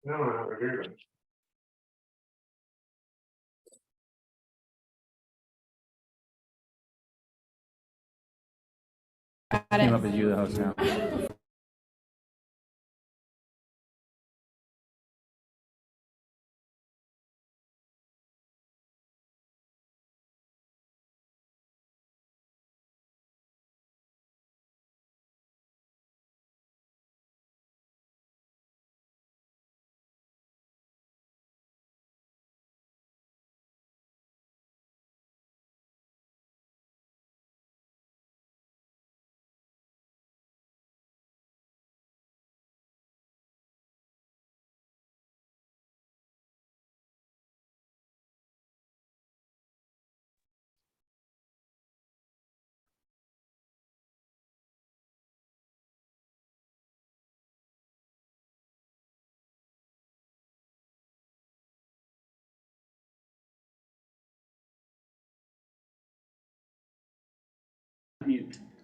No, I haven't heard it. Came up as you, the host now.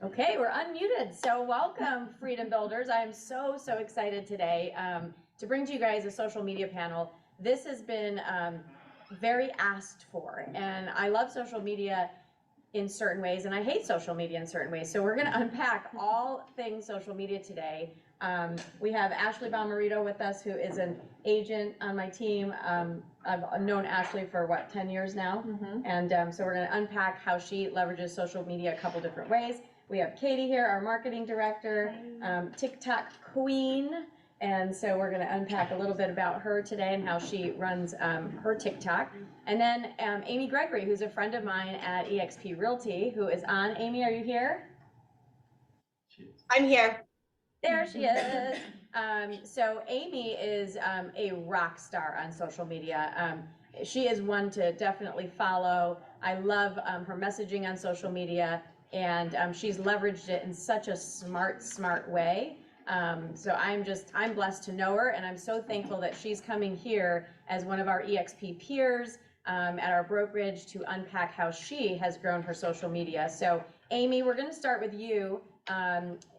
Okay, we're unmuted. So welcome, Freedom Builders. I am so excited today to bring to you guys a social media panel. This has been very asked for, and I love social media in certain ways, and I hate social media in certain ways. So we're going to unpack all things social media today. We have Ashley Bomarito with us, who is an agent on my team. I've known Ashley for 10 years now. And so we're going to unpack how she leverages social media a couple different ways. We have Katie here, our marketing director, TikTok queen. And so we're going to unpack a little bit about her today and how she runs her TikTok. And then Amy Gregory, who's a friend of mine at eXp Realty, who is on. Amy, are you here? I'm here. There she is. So Amy is a rock star on social media. She is one to definitely follow. I love her messaging on social media, and she's leveraged it in such a smart way. So I'm blessed to know her, and I'm so thankful that she's coming here as one of our eXp peers at our brokerage to unpack how she has grown her social media. So Amy, we're going to start with you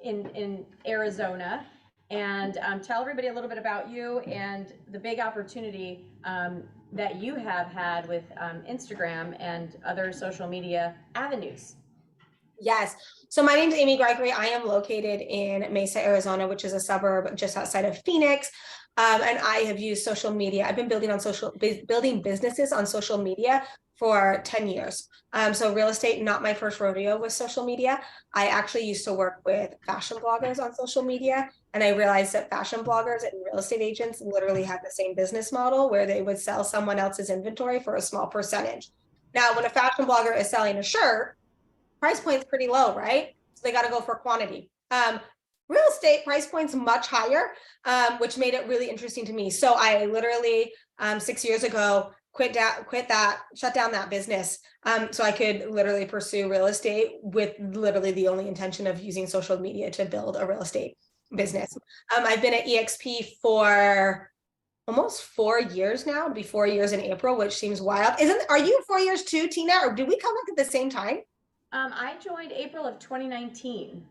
in Arizona, and tell everybody a little bit about you and the big opportunity that you have had with Instagram and other social media avenues. Yes. So my name is Amy Gregory. I am located in Mesa, Arizona, which is a suburb just outside of Phoenix. And I have used social media. I've been building businesses on social media for 10 years. So real estate, not my first rodeo with social media. I actually used to work with fashion bloggers on social media. And I realized that fashion bloggers and real estate agents literally had the same business model where they would sell someone else's inventory for a small percentage. Now, when a fashion blogger is selling a shirt, price point's pretty low, right? So they got to go for quantity. Real estate price point's much higher, which made it really interesting to me. So I literally 6 years ago shut down that business, so I could literally pursue real estate with literally the only intention of using social media to build a real estate business. I've been at eXp for almost 4 years now. It'll be 4 years in April, which seems wild. Are you 4 years too, Tina? Or did we come back at the same time? I joined April of 2019.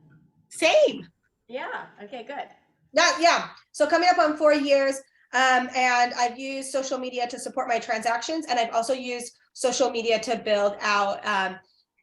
Same. Yeah. Okay, good. Yeah. So coming up on 4 years, and I've used social media to support my transactions, and I've also used social media to build out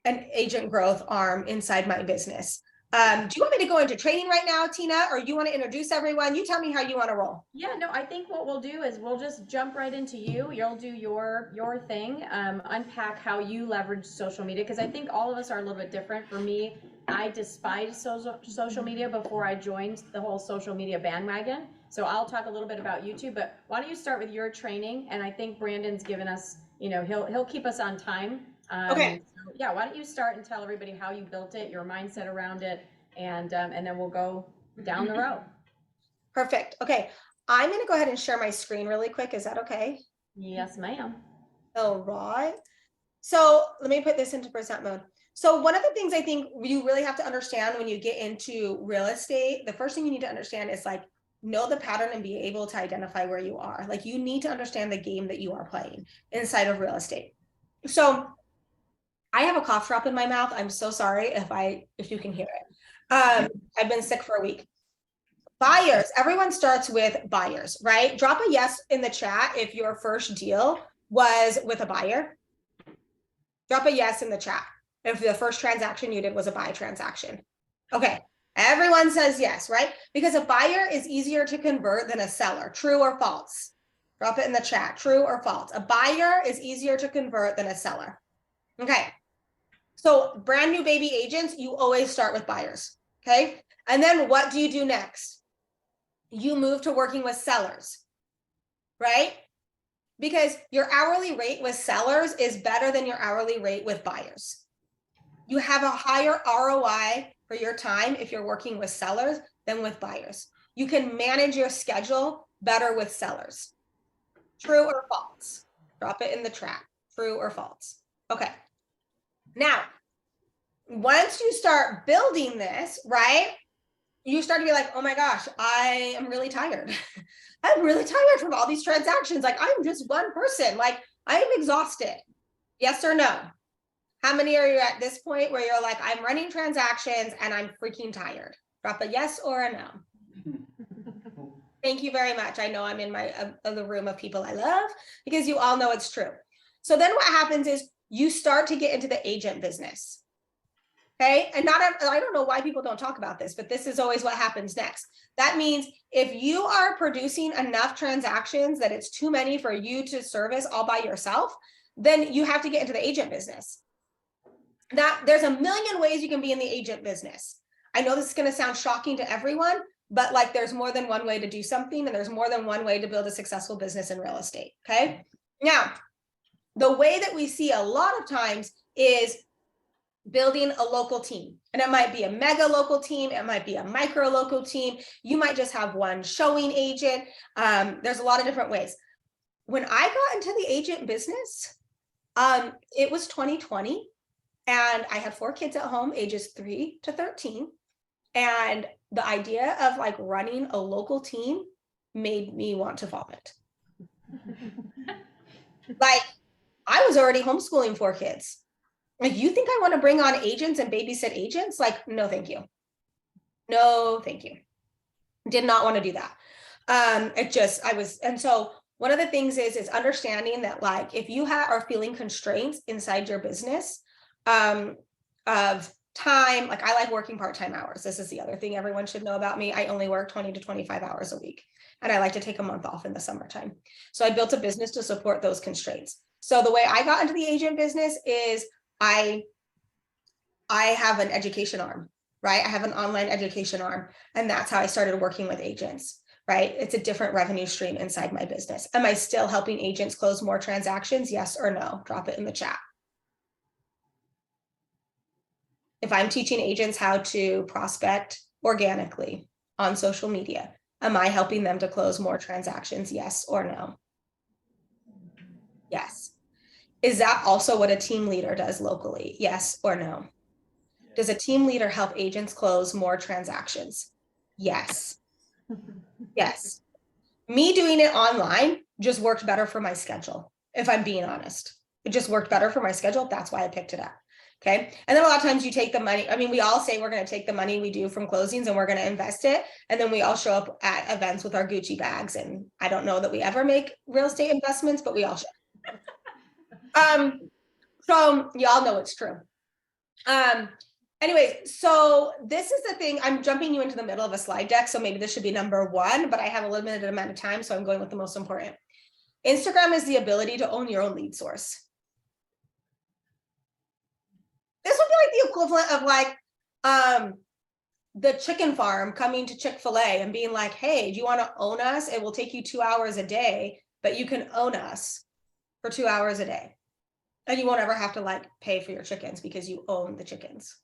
an agent growth arm inside my business. Do you want me to go into training right now, Tina, or you want to introduce everyone? You tell me how you want to roll. Yeah, no, I think what we'll do is we'll just jump right into you. You'll do your thing, unpack how you leverage social media, because I think all of us are a little bit different. For me, I despised social media before I joined the whole social media bandwagon. So I'll talk a little bit about you too, but why don't you start with your training? And I think Brandon's given us, he'll keep us on time. Okay. So yeah, why don't you start and tell everybody how you built it, your mindset around it, and then we'll go down the road. Perfect. Okay. I'm going to go ahead and share my screen really quick. Is that okay? Yes, ma'am. All right. So let me put this into present mode. So one of the things I think you really have to understand when you get into real estate, the first thing you need to understand is know the pattern and be able to identify where you are. You need to understand the game that you are playing inside of real estate. So I have a cough drop in my mouth. I'm so sorry if you can hear it. I've been sick for a week. Buyers, everyone starts with buyers, right? Drop a yes in the chat if your first deal was with a buyer. Drop a yes in the chat if the first transaction you did was a buy transaction. Okay, everyone says yes, right? Because a buyer is easier to convert than a seller. True or false? Drop it in the chat. True or false? A buyer is easier to convert than a seller. Okay, so brand new baby agents, you always start with buyers, okay? And then what do you do next? You move to working with sellers, right? Because your hourly rate with sellers is better than your hourly rate with buyers. You have a higher ROI for your time if you're working with sellers than with buyers. You can manage your schedule better with sellers. True or false? Drop it in the chat. True or false? Okay. Now, once you start building this, right, you start to be like, oh my gosh, I am really tired. I'm really tired from all these transactions. Like, I'm just one person. Like, I'm exhausted. Yes or no? How many are you at this point where you're like, I'm running transactions and I'm freaking tired? Drop a yes or a no. Thank you very much. I know I'm in my the room of people I love because you all know it's true. So then what happens is you start to get into the agent business. Okay. And I don't know why people don't talk about this, but this is always what happens next. That means if you are producing enough transactions that it's too many for you to service all by yourself, then you have to get into the agent business. Now, there's a million ways you can be in the agent business. I know this is going to sound shocking to everyone, but like there's more than one way to do something, and there's more than one way to build a successful business in real estate. Okay. Now, the way that we see a lot of times is building a local team. And it might be a mega local team. It might be a micro local team. You might just have one showing agent. There's a lot of different ways. When I got into the agent business, it was 2020 and I had 4 kids at home, ages 3 to 13. And the idea of like running a local team made me want to vomit. Like, I was already homeschooling 4 kids. Like, you think I want to bring on agents and babysit agents? Like, no, thank you. No, thank you. Did not want to do that. And so one of the things is understanding that, like, if you are feeling constraints inside your business of time, like I like working part-time hours. This is the other thing everyone should know about me. I only work 20 to 25 hours a week, and I like to take a month off in the summertime. So I built a business to support those constraints. So the way I got into the agent business is I have an education arm, right? I have an online education arm, and that's how I started working with agents, right? It's a different revenue stream inside my business. Am I still helping agents close more transactions? Yes or no? Drop it in the chat. If I'm teaching agents how to prospect organically on social media, am I helping them to close more transactions? Yes or no? Yes. Is that also what a team leader does locally? Yes or no? Does a team leader help agents close more transactions? Yes. Yes. Me doing it online just worked better for my schedule, if I'm being honest. It just worked better for my schedule. That's why I picked it up. Okay. And then a lot of times you take the money. I mean, we all say we're going to take the money we do from closings and we're going to invest it. And then we all show up at events with our Gucci bags. And I don't know that we ever make real estate investments, but we all should. So y'all know it's true. Anyway, so this is the thing. I'm jumping you into the middle of a slide deck. So maybe this should be number 1, but I have a limited amount of time. So I'm going with the most important. Instagram is the ability to own your own lead source. This would be like the equivalent of like the chicken farm coming to Chick-fil-A and being like, hey, do you want to own us? It will take you 2 hours a day, but you can own us for 2 hours a day. And you won't ever have to like pay for your chickens because you own the chickens.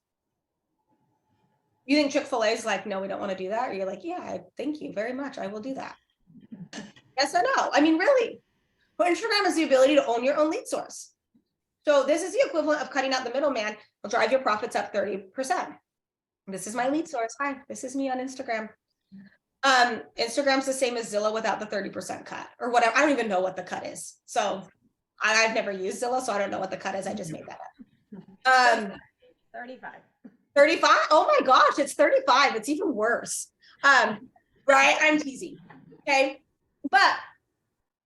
You think Chick-fil-A is like, no, we don't want to do that? Or you're like, yeah, thank you very much. I will do that. Yes or no? I mean, really. But Instagram is the ability to own your own lead source. So this is the equivalent of cutting out the middleman. Will drive your profits up 30%. This is my lead source. Hi, this is me on Instagram. Instagram's the same as Zillow without the 30% cut or whatever. I don't even know what the cut is. So I've never used Zillow, so I don't know what the cut is. I just made that up. 35. 35? Oh my gosh, it's 35. It's even worse. right? I'm teasing, okay? But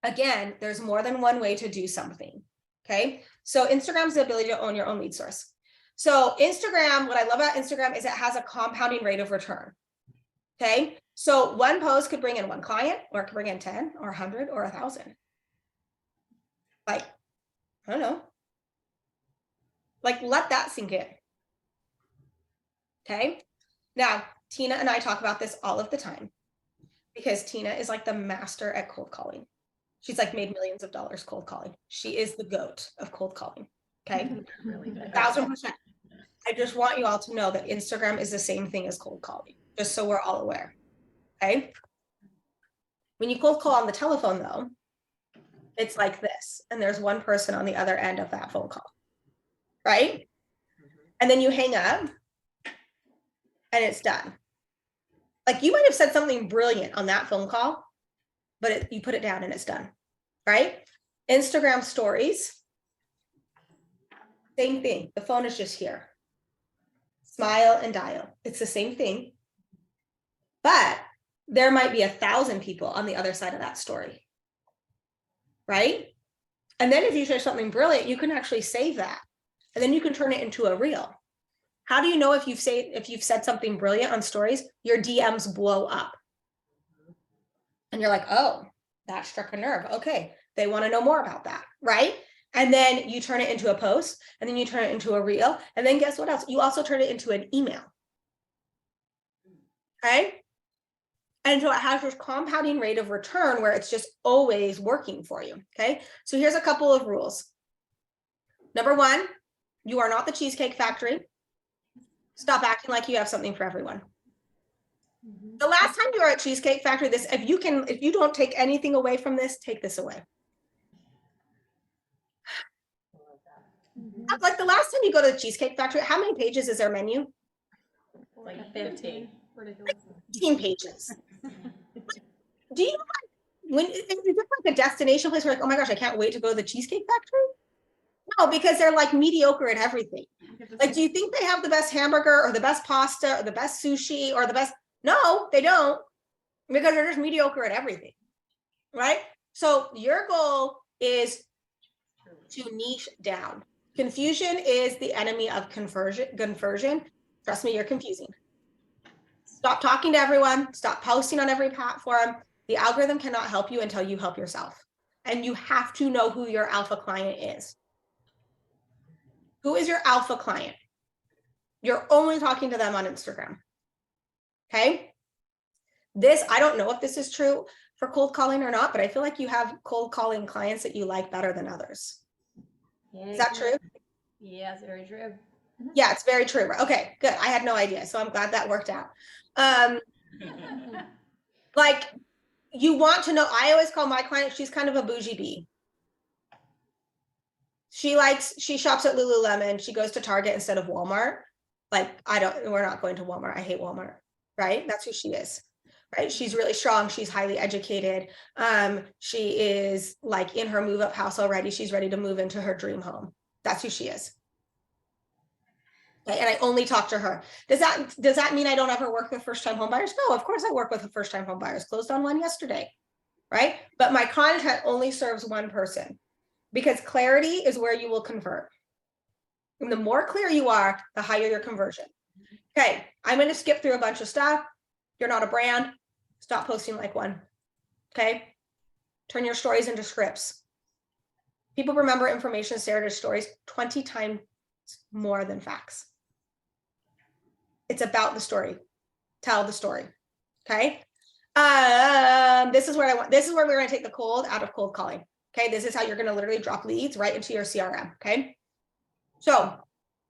again, there's more than one way to do something, okay? So Instagram's the ability to own your own lead source. So Instagram, what I love about Instagram is it has a compounding rate of return, okay? So one post could bring in one client, or it could bring in 10 or 100 or 1,000. Like, I don't know. Like, let that sink in. Okay. Now, Tina and I talk about this all of the time because Tina is like the master at cold calling. She's like made millions of dollars cold calling. She is the GOAT of cold calling. Okay. 1,000%. I just want you all to know that Instagram is the same thing as cold calling, just so we're all aware. Okay. When you cold call on the telephone, though, it's like this, and there's one person on the other end of that phone call, right? And then you hang up and it's done. Like, you might have said something brilliant on that phone call, but you put it down and it's done, right? Instagram stories, same thing. The phone is just here. Smile and dial. It's the same thing, but there might be 1,000 people on the other side of that story, right? And then if you say something brilliant, you can actually save that, and then you can turn it into a reel. How do you know if you've said something brilliant on stories? Your DMs blow up, and you're like, oh, that struck a nerve. Okay, they want to know more about that, right? And then you turn it into a post, and then you turn it into a reel, and then guess what else? You also turn it into an email. Okay. And so it has this compounding rate of return where it's just always working for you. Okay. So here's a couple of rules. Number one, you are not the Cheesecake Factory. Stop acting like you have something for everyone. The last time you were at Cheesecake Factory, if you don't take anything away from this, take this away. Like the last time you go to the Cheesecake Factory, how many pages is their menu? Like 15. 15 pages. Do you know when it's like a destination place where like, oh my gosh, I can't wait to go to the Cheesecake Factory? No, because they're like mediocre at everything. Like, do you think they have the best hamburger or the best pasta or the best sushi or the best? No, they don't, because they're just mediocre at everything, right? So your goal is to niche down. Confusion is the enemy of conversion. Trust me, you're confusing. Stop talking to everyone. Stop posting on every platform. The algorithm cannot help you until you help yourself. And you have to know who your alpha client is. Who is your alpha client? You're only talking to them on Instagram. Okay. I don't know if this is true for cold calling or not, but I feel like you have cold calling clients that you like better than others. Yeah, Is that true? Yeah, it's very true. Yeah, it's very true. Okay, good. I had no idea. So I'm glad that worked out. Like, you want to know, I always call my client, she's kind of a bougie bee. She shops at Lululemon. She goes to Target instead of Walmart. Like, we're not going to Walmart. I hate Walmart, right? That's who she is, right? She's really strong. She's highly educated. She is like in her move up house already. She's ready to move into her dream home. That's who she is. Okay, and I only talk to her. Does that mean I don't ever work with first-time home buyers? No, of course I work with first-time home buyers. Closed on one yesterday, right? But my content only serves one person, because clarity is where you will convert. And the more clear you are, the higher your conversion. Okay, I'm going to skip through a bunch of stuff. You're not a brand. Stop posting like one. Okay, turn your stories into scripts. People remember information shared as stories 20 times more than facts. It's about the story. Tell the story. Okay. This is where we're going to take the cold out of cold calling. Okay. This is how you're going to literally drop leads right into your CRM. Okay. So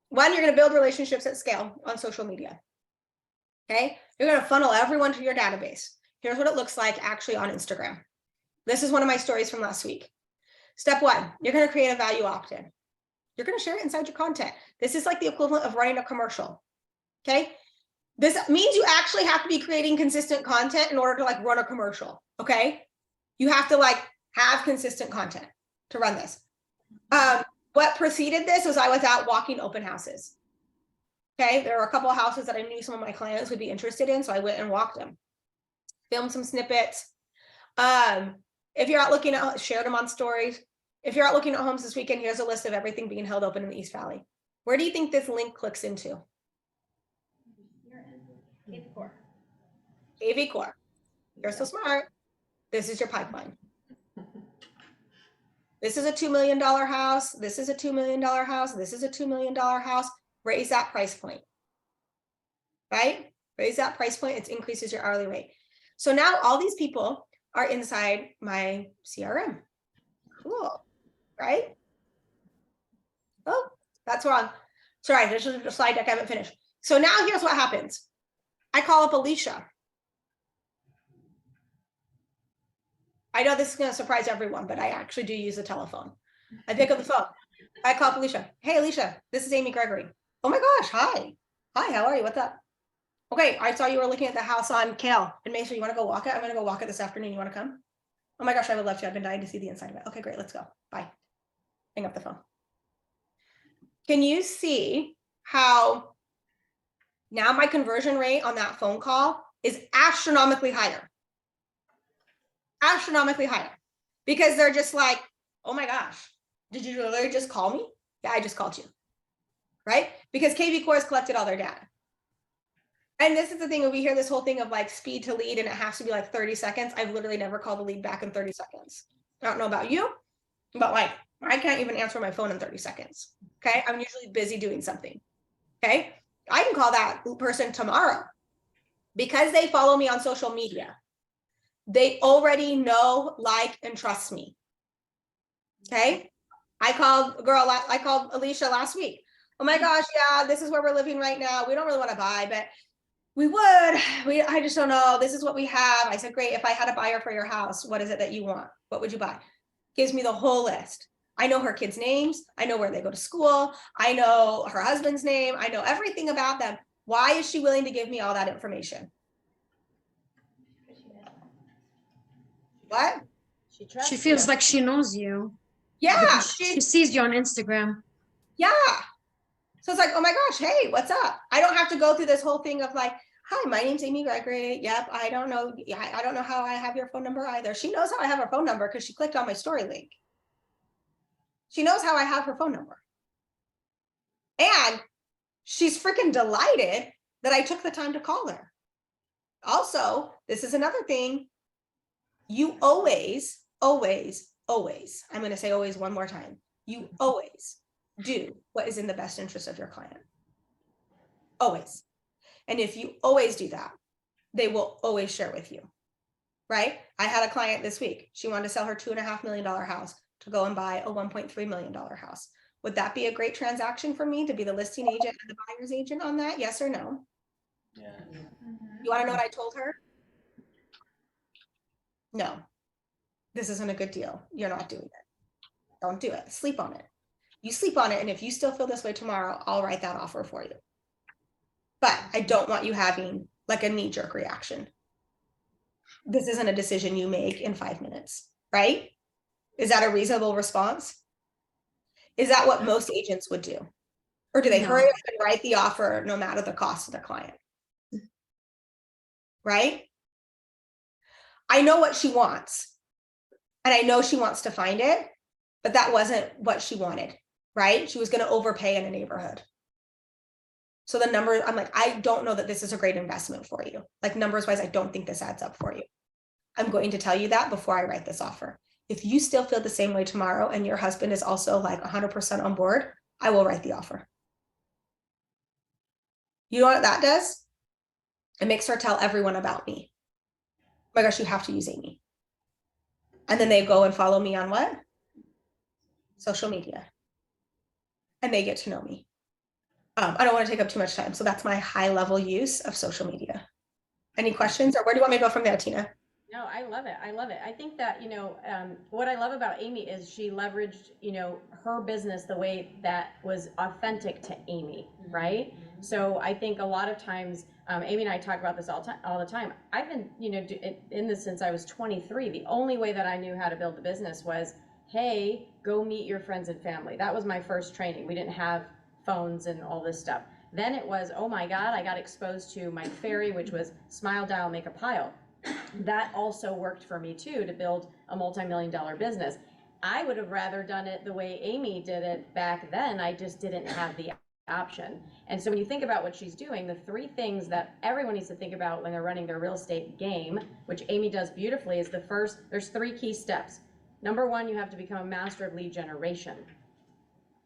one, you're going to build relationships at scale on social media. Okay. You're going to funnel everyone to your database. Here's what it looks like actually on Instagram. This is one of my stories from last week. Step one, you're going to create a value opt-in. You're going to share it inside your content. This is like the equivalent of running a commercial. Okay. This means you actually have to be creating consistent content in order to like run a commercial. Okay. You have to like have consistent content to run this. What preceded this was I was out walking open houses. Okay. There were a couple of houses that I knew some of my clients would be interested in. So I went and walked them. film some snippets. If you're out looking at, share them on stories. If you're out looking at homes this weekend, here's a list of everything being held open in the East Valley. Where do you think this link clicks into? AV Core. You're so smart. This is your pipeline. This is a $2 million house. This is a $2 million house. This is a $2 million house. Raise that price point, right? Raise that price point. It increases your hourly rate. So now all these people are inside my CRM. Cool, right? Oh, that's wrong. Sorry, this is a slide deck I haven't finished. So now here's what happens. I call up Alicia. I know this is going to surprise everyone, but I actually do use the telephone. I pick up the phone. I call up Alicia. Hey, Alicia, this is Amy Gregory. Oh my gosh, hi. Hi, how are you? What's up? Okay, I saw you were looking at the house on Kale and Mesa. You want to go walk it? I'm going to go walk it this afternoon. You want to come? Oh my gosh, I would love to. I've been dying to see the inside of it. Okay, great. Let's go. Bye. Hang up the phone. Can you see how now my conversion rate on that phone call is astronomically higher? Astronomically higher, because they're just like, oh my gosh, did you literally just call me? Yeah, I just called you, right? Because KV Core has collected all their data. And this is the thing, when we hear this whole thing of like speed to lead and it has to be like 30 seconds. I've literally never called a lead back in 30 seconds. I don't know about you, but like, I can't even answer my phone in 30 seconds. Okay. I'm usually busy doing something. Okay. I can call that person tomorrow because they follow me on social media. They already know, like, and trust me. Okay. I called Alicia last week. Oh my gosh, yeah, this is where we're living right now. We don't really want to buy, but we would. I just don't know. This is what we have. I said, great. If I had a buyer for your house, what is it that you want? What would you buy? Gives me the whole list. I know her kids' names. I know where they go to school. I know her husband's name. I know everything about them. Why is she willing to give me all that information? What? She feels like she knows you. Yeah. Because she sees you on Instagram. Yeah. So it's like, oh my gosh, hey, what's up? I don't have to go through this whole thing of like, hi, my name's Amy Gregory. Yep, I don't know. Yeah, I don't know how I have your phone number either. She knows how I have her phone number because she clicked on my story link. She knows how I have her phone number. And she's freaking delighted that I took the time to call her. Also, this is another thing. You always, I'm going to say always one more time. You always do what is in the best interest of your client. Always. And if you always do that, they will always share with you, right? I had a client this week. She wanted to sell her $2.5 million house to go and buy a $1.3 million house. Would that be a great transaction for me to be the listing agent and the buyer's agent on that? Yes or no? Yeah. You want to know what I told her? No, this isn't a good deal. You're not doing it. Don't do it. Sleep on it. You sleep on it. And if you still feel this way tomorrow, I'll write that offer for you. But I don't want you having like a knee-jerk reaction. This isn't a decision you make in 5 minutes, right? Is that a reasonable response? Is that what most agents would do? Or do they hurry up and write the offer no matter the cost of the client? Right? I know what she wants. And I know she wants to find it, but that wasn't what she wanted, right? She was going to overpay in a neighborhood. So the number, I'm like, I don't know that this is a great investment for you. Like numbers wise, I don't think this adds up for you. I'm going to tell you that before I write this offer. If you still feel the same way tomorrow and your husband is also like 100% on board, I will write the offer. You know what that does? It makes her tell everyone about me. Oh my gosh, you have to use Amy. And then they go and follow me on what? Social media. And they get to know me. I don't want to take up too much time. So that's my high level use of social media. Any questions, or where do you want me to go from there, Tina? No, I love it. I love it. I think that, what I love about Amy is she leveraged, her business the way that was authentic to Amy, right? So I think a lot of times, Amy and I talk about this all the time. I've been, in this since I was 23. The only way that I knew how to build a business was, hey, go meet your friends and family. That was my first training. We didn't have phones and all this stuff. Then it was, oh my God, I got exposed to my fairy, which was smile, dial, make a pile. That also worked for me too, to build a multi-million-dollar business. I would have rather done it the way Amy did it back then. I just didn't have the option. And so when you think about what she's doing, the three things that everyone needs to think about when they're running their real estate game, which Amy does beautifully, is the first, there's three key steps. Number one, you have to become a master of lead generation.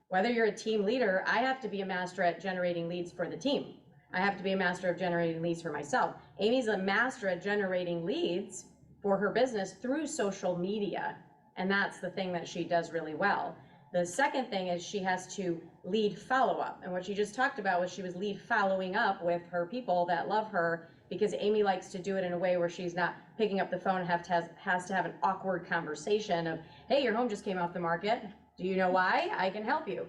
Whether you're a team leader, I have to be a master at generating leads for the team. I have to be a master of generating leads for myself. Amy's a master at generating leads for her business through social media. And that's the thing that she does really well. The second thing is she has to lead follow-up. And what she just talked about was she was lead following up with her people that love her, because Amy likes to do it in a way where she's not picking up the phone and has to have an awkward conversation of, hey, your home just came off the market. Do you know why? I can help you.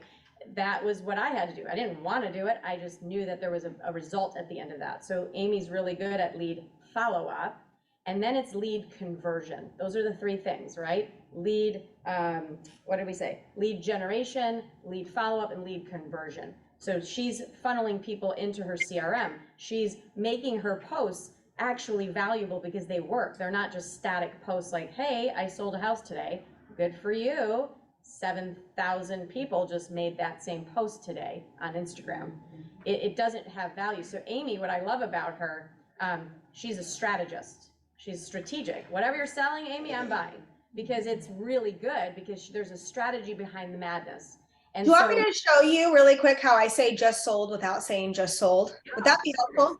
That was what I had to do. I didn't want to do it. I just knew that there was a result at the end of that. So Amy's really good at lead follow-up. And then it's lead conversion. Those are the three things, right? Lead, what did we say? Lead generation, lead follow-up, and lead conversion. So she's funneling people into her CRM. She's making her posts actually valuable because they work. They're not just static posts like, hey, I sold a house today. Good for you. 7,000 people just made that same post today on Instagram. It doesn't have value. So Amy, what I love about her, she's a strategist. She's strategic. Whatever you're selling, Amy, I'm buying, because it's really good, because there's a strategy behind the madness. And do you want me to show you really quick how I say just sold without saying just sold? Would that be helpful?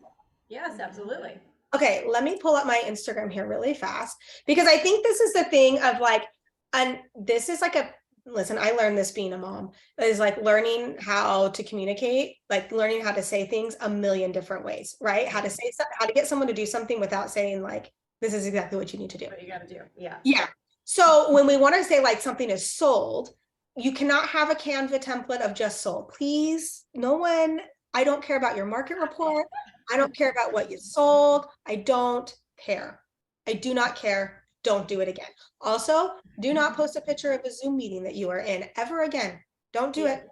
Yes, absolutely. Okay, let me pull up my Instagram here really fast, because I think this is the thing of like, and this is like listen, I learned this being a mom, is like learning how to communicate, like learning how to say things a million different ways, right? How to say something, how to get someone to do something without saying like, this is exactly what you need to do. What you got to do. Yeah. Yeah. So when we want to say like something is sold, you cannot have a Canva template of just sold. Please, no one, I don't care about your market report. I don't care about what you sold. I don't care. I do not care. Don't do it again. Also, do not post a picture of a Zoom meeting that you are in ever again. Don't do it.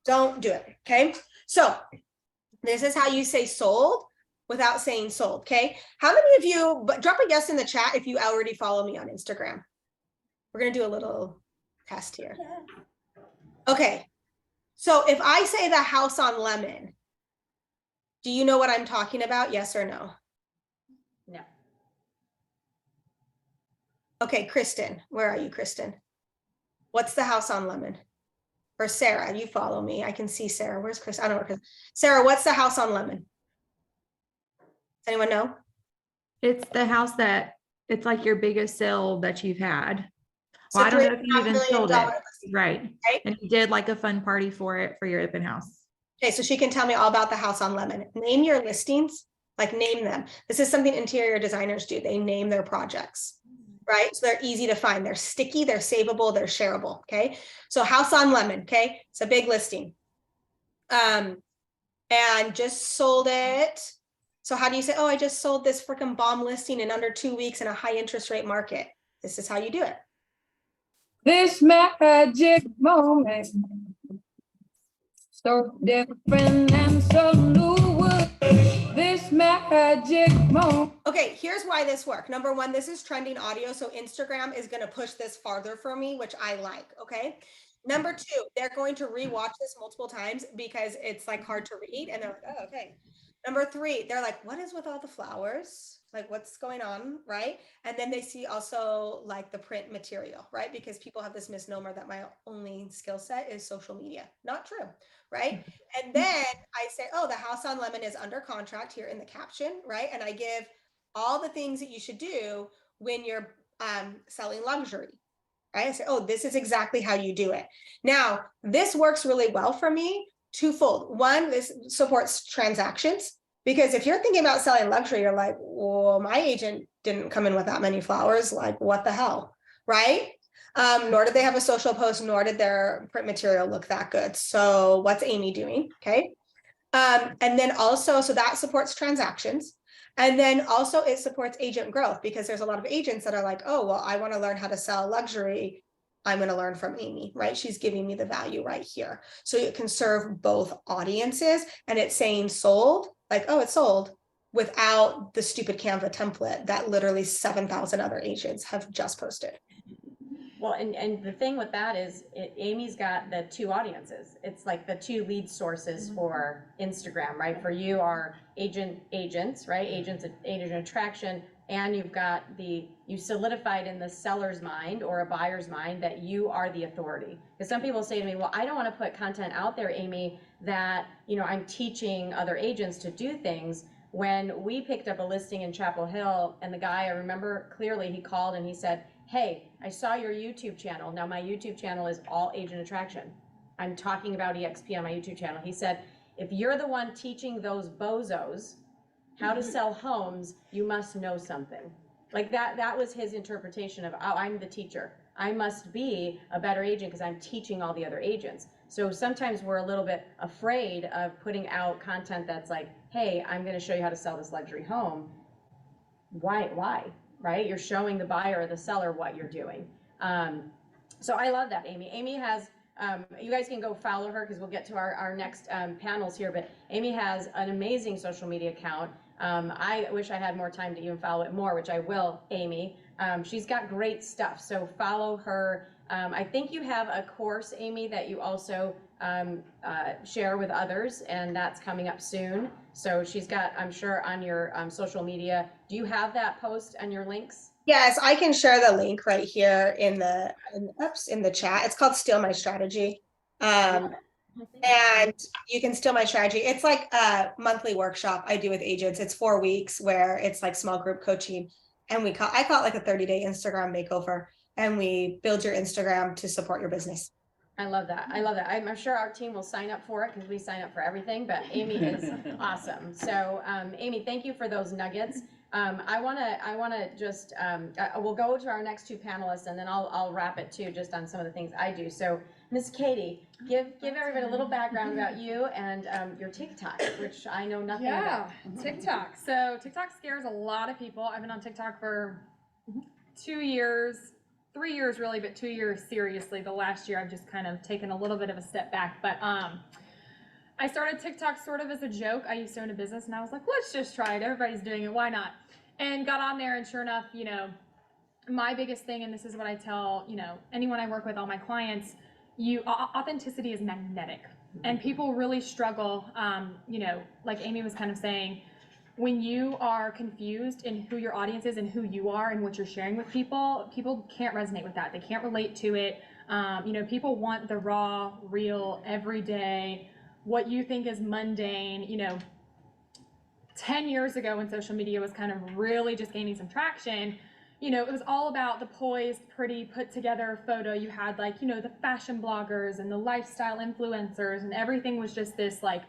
Don't do it. Okay. So this is how you say sold without saying sold. Okay. How many of you, but drop a yes in the chat if you already follow me on Instagram. We're going to do a little test here. Okay. So if I say the house on Lemon, do you know what I'm talking about? Yes or no? No. Okay, Kristen, where are you, Kristen? What's the house on Lemon? Or Sarah, you follow me. I can see Sarah. Where's Chris? I don't know. Sarah, what's the house on Lemon? Does anyone know? It's the house that it's like your biggest sale that you've had. So Well, I don't know if you even $3.5 sold million it. Right. Right. And you did like a fun party for it for your open house. Okay, so she can tell me all about the house on Lemon. Name your listings, like name them. This is something interior designers do. They name their projects, right? So they're easy to find. They're sticky, they're savable, they're shareable, okay? So house on Lemon, okay? It's a big listing. And just sold it. So how do you say, oh, I just sold this freaking bomb listing in under 2 weeks in a high interest rate market? This is how you do it. This magic moment, so different and so new. This magic moment. Okay, here's why this worked. Number one, this is trending audio, so Instagram is going to push this farther for me, which I like, okay? Number two, they're going to rewatch this multiple times because it's like hard to read, and they're like, oh, okay. Number three, they're like, what is with all the flowers? Like, what's going on, right? And then they see also like the print material, right? Because people have this misnomer that my only skill set is social media. Not true, right? And then I say, oh, the house on Lemon is under contract here in the caption, right? And I give all the things that you should do when you're selling luxury, right? I say, oh, this is exactly how you do it. Now, this works really well for me twofold. One, this supports transactions, because if you're thinking about selling luxury, you're like, well, my agent didn't come in with that many flowers. Like, what the hell, right? Nor did they have a social post, nor did their print material look that good. So what's Amy doing? Okay. And then also, so that supports transactions. And then also it supports agent growth, because there's a lot of agents that are like, oh, well, I want to learn how to sell luxury. I'm going to learn from Amy, right? She's giving me the value right here. So it can serve both audiences, and it's saying sold, like, oh, it's sold. without the stupid Canva template that literally 7,000 other agents have just posted. Well, and the thing with that is Amy's got the two audiences. It's like the two lead sources for Instagram, right? For you are agents, right? Agent attraction, and you've got you solidified in the seller's mind or a buyer's mind that you are the authority. Because some people say to me, well, I don't want to put content out there, Amy, that, you know, I'm teaching other agents to do things. When we picked up a listing in Chapel Hill, and the guy, I remember clearly, he called and he said, hey, I saw your YouTube channel. Now my YouTube channel is all agent attraction. I'm talking about EXP on my YouTube channel. He said, if you're the one teaching those bozos how to sell homes, you must know something. Like that was his interpretation of, oh, I'm the teacher. I must be a better agent because I'm teaching all the other agents. So sometimes we're a little bit afraid of putting out content that's like, hey, I'm going to show you how to sell this luxury home. Why? Right? You're showing the buyer or the seller what you're doing. So I love that, Amy. Amy has, you guys can go follow her because we'll get to our next panels here, but Amy has an amazing social media account. I wish I had more time to even follow it more, which I will, Amy. She's got great stuff, so follow her. I think you have a course, Amy, that you also share with others, and that's coming up soon. So she's got, I'm sure, on your social media. Do you have that post on your links? Yes, I can share the link right here in the chat. It's called Steal My Strategy. And you can steal my strategy. It's like a monthly workshop I do with agents. It's 4 weeks where it's like small group coaching. And I call it like a 30-day Instagram makeover. And we build your Instagram to support your business. I love that. I love that. I'm sure our team will sign up for it because we sign up for everything, but Amy is awesome. So Amy, thank you for those nuggets. I wanna just, we'll go to our next two panelists and then I'll wrap it too, just on some of the things I do. So Miss Katie, give everybody a little background about you and your TikTok, which I know nothing about. TikTok. So TikTok scares a lot of people. I've been on TikTok for 2 years, 3 years really, but 2 years seriously. The last year I've just kind of taken a little bit of a step back, but I started TikTok sort of as a joke. I used to own a business and I was like, let's just try it. Everybody's doing it. Why not? And got on there, and sure enough, you know, my biggest thing, and this is what I tell, you know, anyone I work with, all my clients, authenticity is magnetic, and people really struggle. You know, like Amy was kind of saying, when you are confused in who your audience is and who you are and what you're sharing with people, people can't resonate with that. They can't relate to it. You know, people want the raw, real, everyday, what you think is mundane. You know, 10 years ago when social media was kind of really just gaining some traction, you know, it was all about the poised, pretty, put together photo. You had like, you know, the fashion bloggers and the lifestyle influencers, and everything was just this like,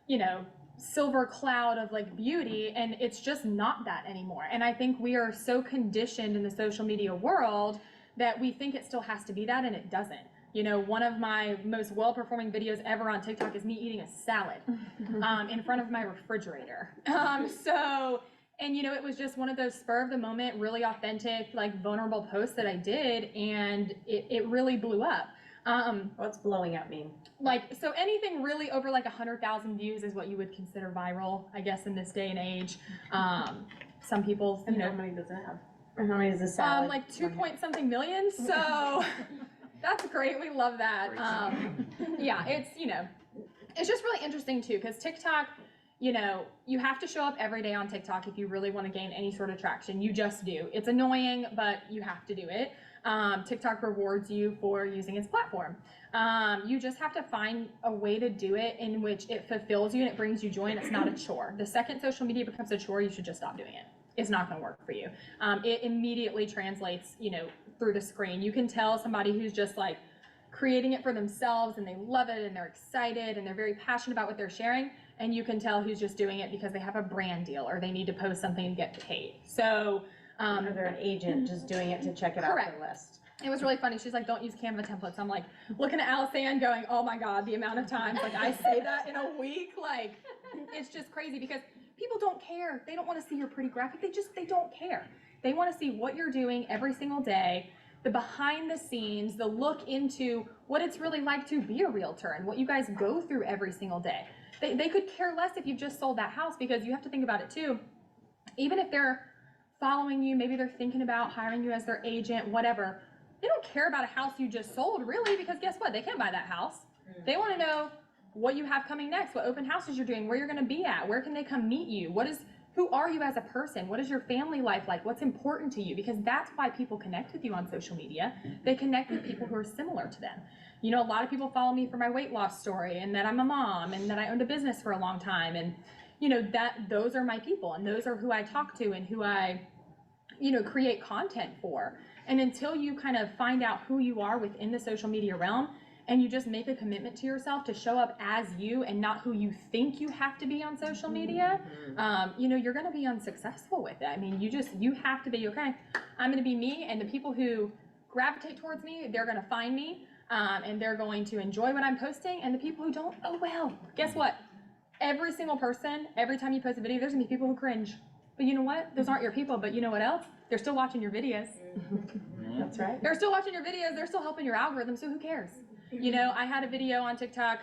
you know, silver cloud of like beauty, and it's just not that anymore. And I think we are so conditioned in the social media world that we think it still has to be that, and it doesn't. You know, one of my most well-performing videos ever on TikTok is me eating a salad in front of my refrigerator. And you know, it was just one of those spur of the moment, really authentic, like vulnerable posts that I did, and it really blew up. What's blowing up mean? Like, so anything really over like 100,000 views is what you would consider viral, I guess, in this day and age. Some people, you know, how many does it have? Or how many is the salad? like 2-point-something million. So that's great. We love that. Yeah, it's, you know, it's just really interesting too, because TikTok, you know, you have to show up every day on TikTok if you really want to gain any sort of traction. You just do. It's annoying, but you have to do it. TikTok rewards you for using its platform. You just have to find a way to do it in which it fulfills you and it brings you joy, and it's not a chore. The second social media becomes a chore, you should just stop doing it. It's not going to work for you. It immediately translates, you know, through the screen. You can tell somebody who's just like creating it for themselves and they love it and they're excited and they're very passionate about what they're sharing, and you can tell who's just doing it because they have a brand deal or they need to post something and get paid. So or they're an agent just doing it to check it off the list. It was really funny. She's like, don't use Canva templates. I'm like looking at Alice going, oh my God, the amount of times like I say that in a week, like it's just crazy because people don't care. They don't want to see your pretty graphic. They don't care. They want to see what you're doing every single day, the behind the scenes, the look into what it's really like to be a realtor and what you guys go through every single day. they could care less if you've just sold that house, because you have to think about it too. Even if they're following you, maybe they're thinking about hiring you as their agent, whatever. They don't care about a house you just sold, really, because guess what? They can't buy that house. They want to know what you have coming next, what open houses you're doing, where you're going to be at, where can they come meet you, who are you as a person, what is your family life like, what's important to you, because that's why people connect with you on social media. They connect with people who are similar to them. You know, a lot of people follow me for my weight loss story, and that I'm a mom, and that I owned a business for a long time, and you know, those are my people, and those are who I talk to and who I, you know, create content for. And until you kind of find out who you are within the social media realm, and you just make a commitment to yourself to show up as you and not who you think you have to be on social media, you know, you're going to be unsuccessful with it. I mean, you have to be, okay, I'm going to be me, and the people who gravitate towards me, they're going to find me, and they're going to enjoy what I'm posting. And the people who don't, oh well, guess what? Every single person, every time you post a video, there's going to be people who cringe. But you know what? Those aren't your people, but you know what else? They're still watching your videos. That's right. They're still watching your videos. They're still helping your algorithm, so who cares? You know, I had a video on TikTok,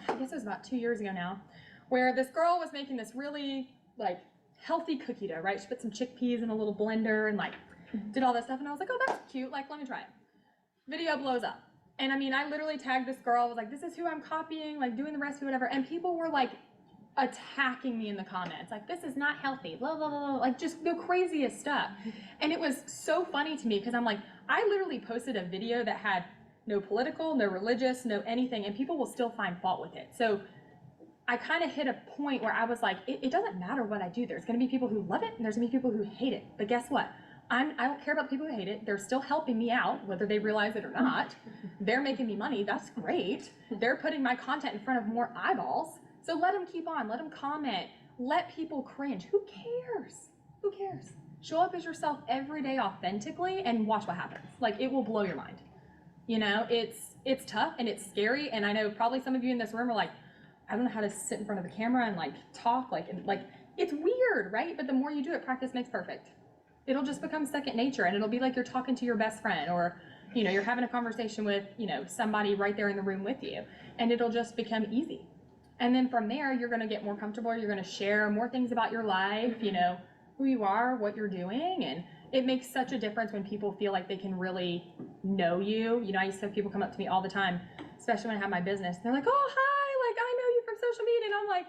I guess it was about 2 years ago now, where this girl was making this really, like, healthy cookie dough, right? She put some chickpeas in a little blender and, like, did all that stuff, and I was like, oh, that's cute, like, let me try it. Video blows up. And I mean, I literally tagged this girl, I was like, this is who I'm copying, like, doing the recipe, whatever, and people were, like, attacking me in the comments, like, this is not healthy, blah, blah, blah, blah, like, just the craziest stuff. And it was so funny to me, because I'm like, I literally posted a video that had no political, no religious, no anything, and people will still find fault with it. So I kind of hit a point where I was like, it doesn't matter what I do. There's going to be people who love it, and there's going to be people who hate it. But guess what? I don't care about the people who hate it. They're still helping me out, whether they realize it or not. They're making me money. That's great. They're putting my content in front of more eyeballs. So let them keep on. Let them comment. Let people cringe. Who cares? Who cares? Show up as yourself every day authentically and watch what happens. Like, it will blow your mind. You know, it's tough and it's scary. And I know probably some of you in this room are like, I don't know how to sit in front of the camera and like talk, like it's weird, right? But the more you do it, practice makes perfect. It'll just become second nature, and it'll be like you're talking to your best friend, or, you know, you're having a conversation with, you know, somebody right there in the room with you, and it'll just become easy. And then from there, you're going to get more comfortable. You're going to share more things about your life, you know, who you are, what you're doing. And it makes such a difference when people feel like they can really know you. You know, I used to have people come up to me all the time, especially when I have my business. They're like, oh, hi, like, I know you from social media. And I'm like,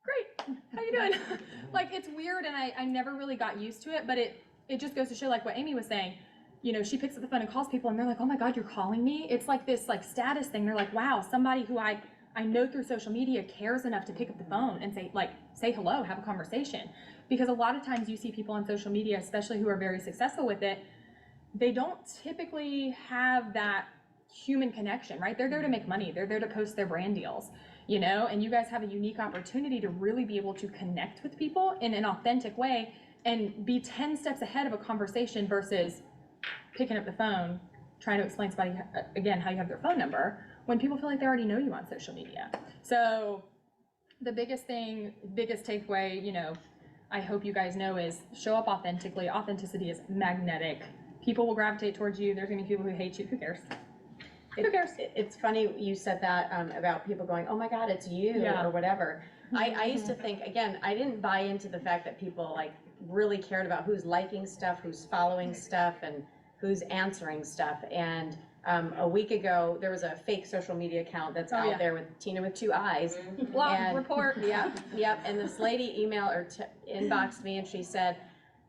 great, how you doing? Like, it's weird, and I never really got used to it, but it just goes to show, like what Amy was saying, you know, she picks up the phone and calls people, and they're like, oh my God, you're calling me? It's like this, like, status thing. They're like, wow, somebody who I know through social media cares enough to pick up the phone and say hello, have a conversation. Because a lot of times you see people on social media, especially who are very successful with it, they don't typically have that human connection, right? They're there to make money. They're there to post their brand deals, you know, and you guys have a unique opportunity to really be able to connect with people in an authentic way and be 10 steps ahead of a conversation versus picking up the phone, trying to explain to somebody, again, how you have their phone number when people feel like they already know you on social media. So the biggest takeaway, you know, I hope you guys know is show up authentically. Authenticity is magnetic. People will gravitate towards you. There's gonna be people who hate you. Who cares? Who cares? It's funny you said that about people going, oh my God, it's you, Yeah. or whatever. I used to think, again, I didn't buy into the fact that people like really cared about who's liking stuff, who's following stuff, and who's answering stuff. And a week ago, there was a fake social media account that's out there with Tina with 2 eyes. Blog report. Yep. And this lady inboxed me, and she said,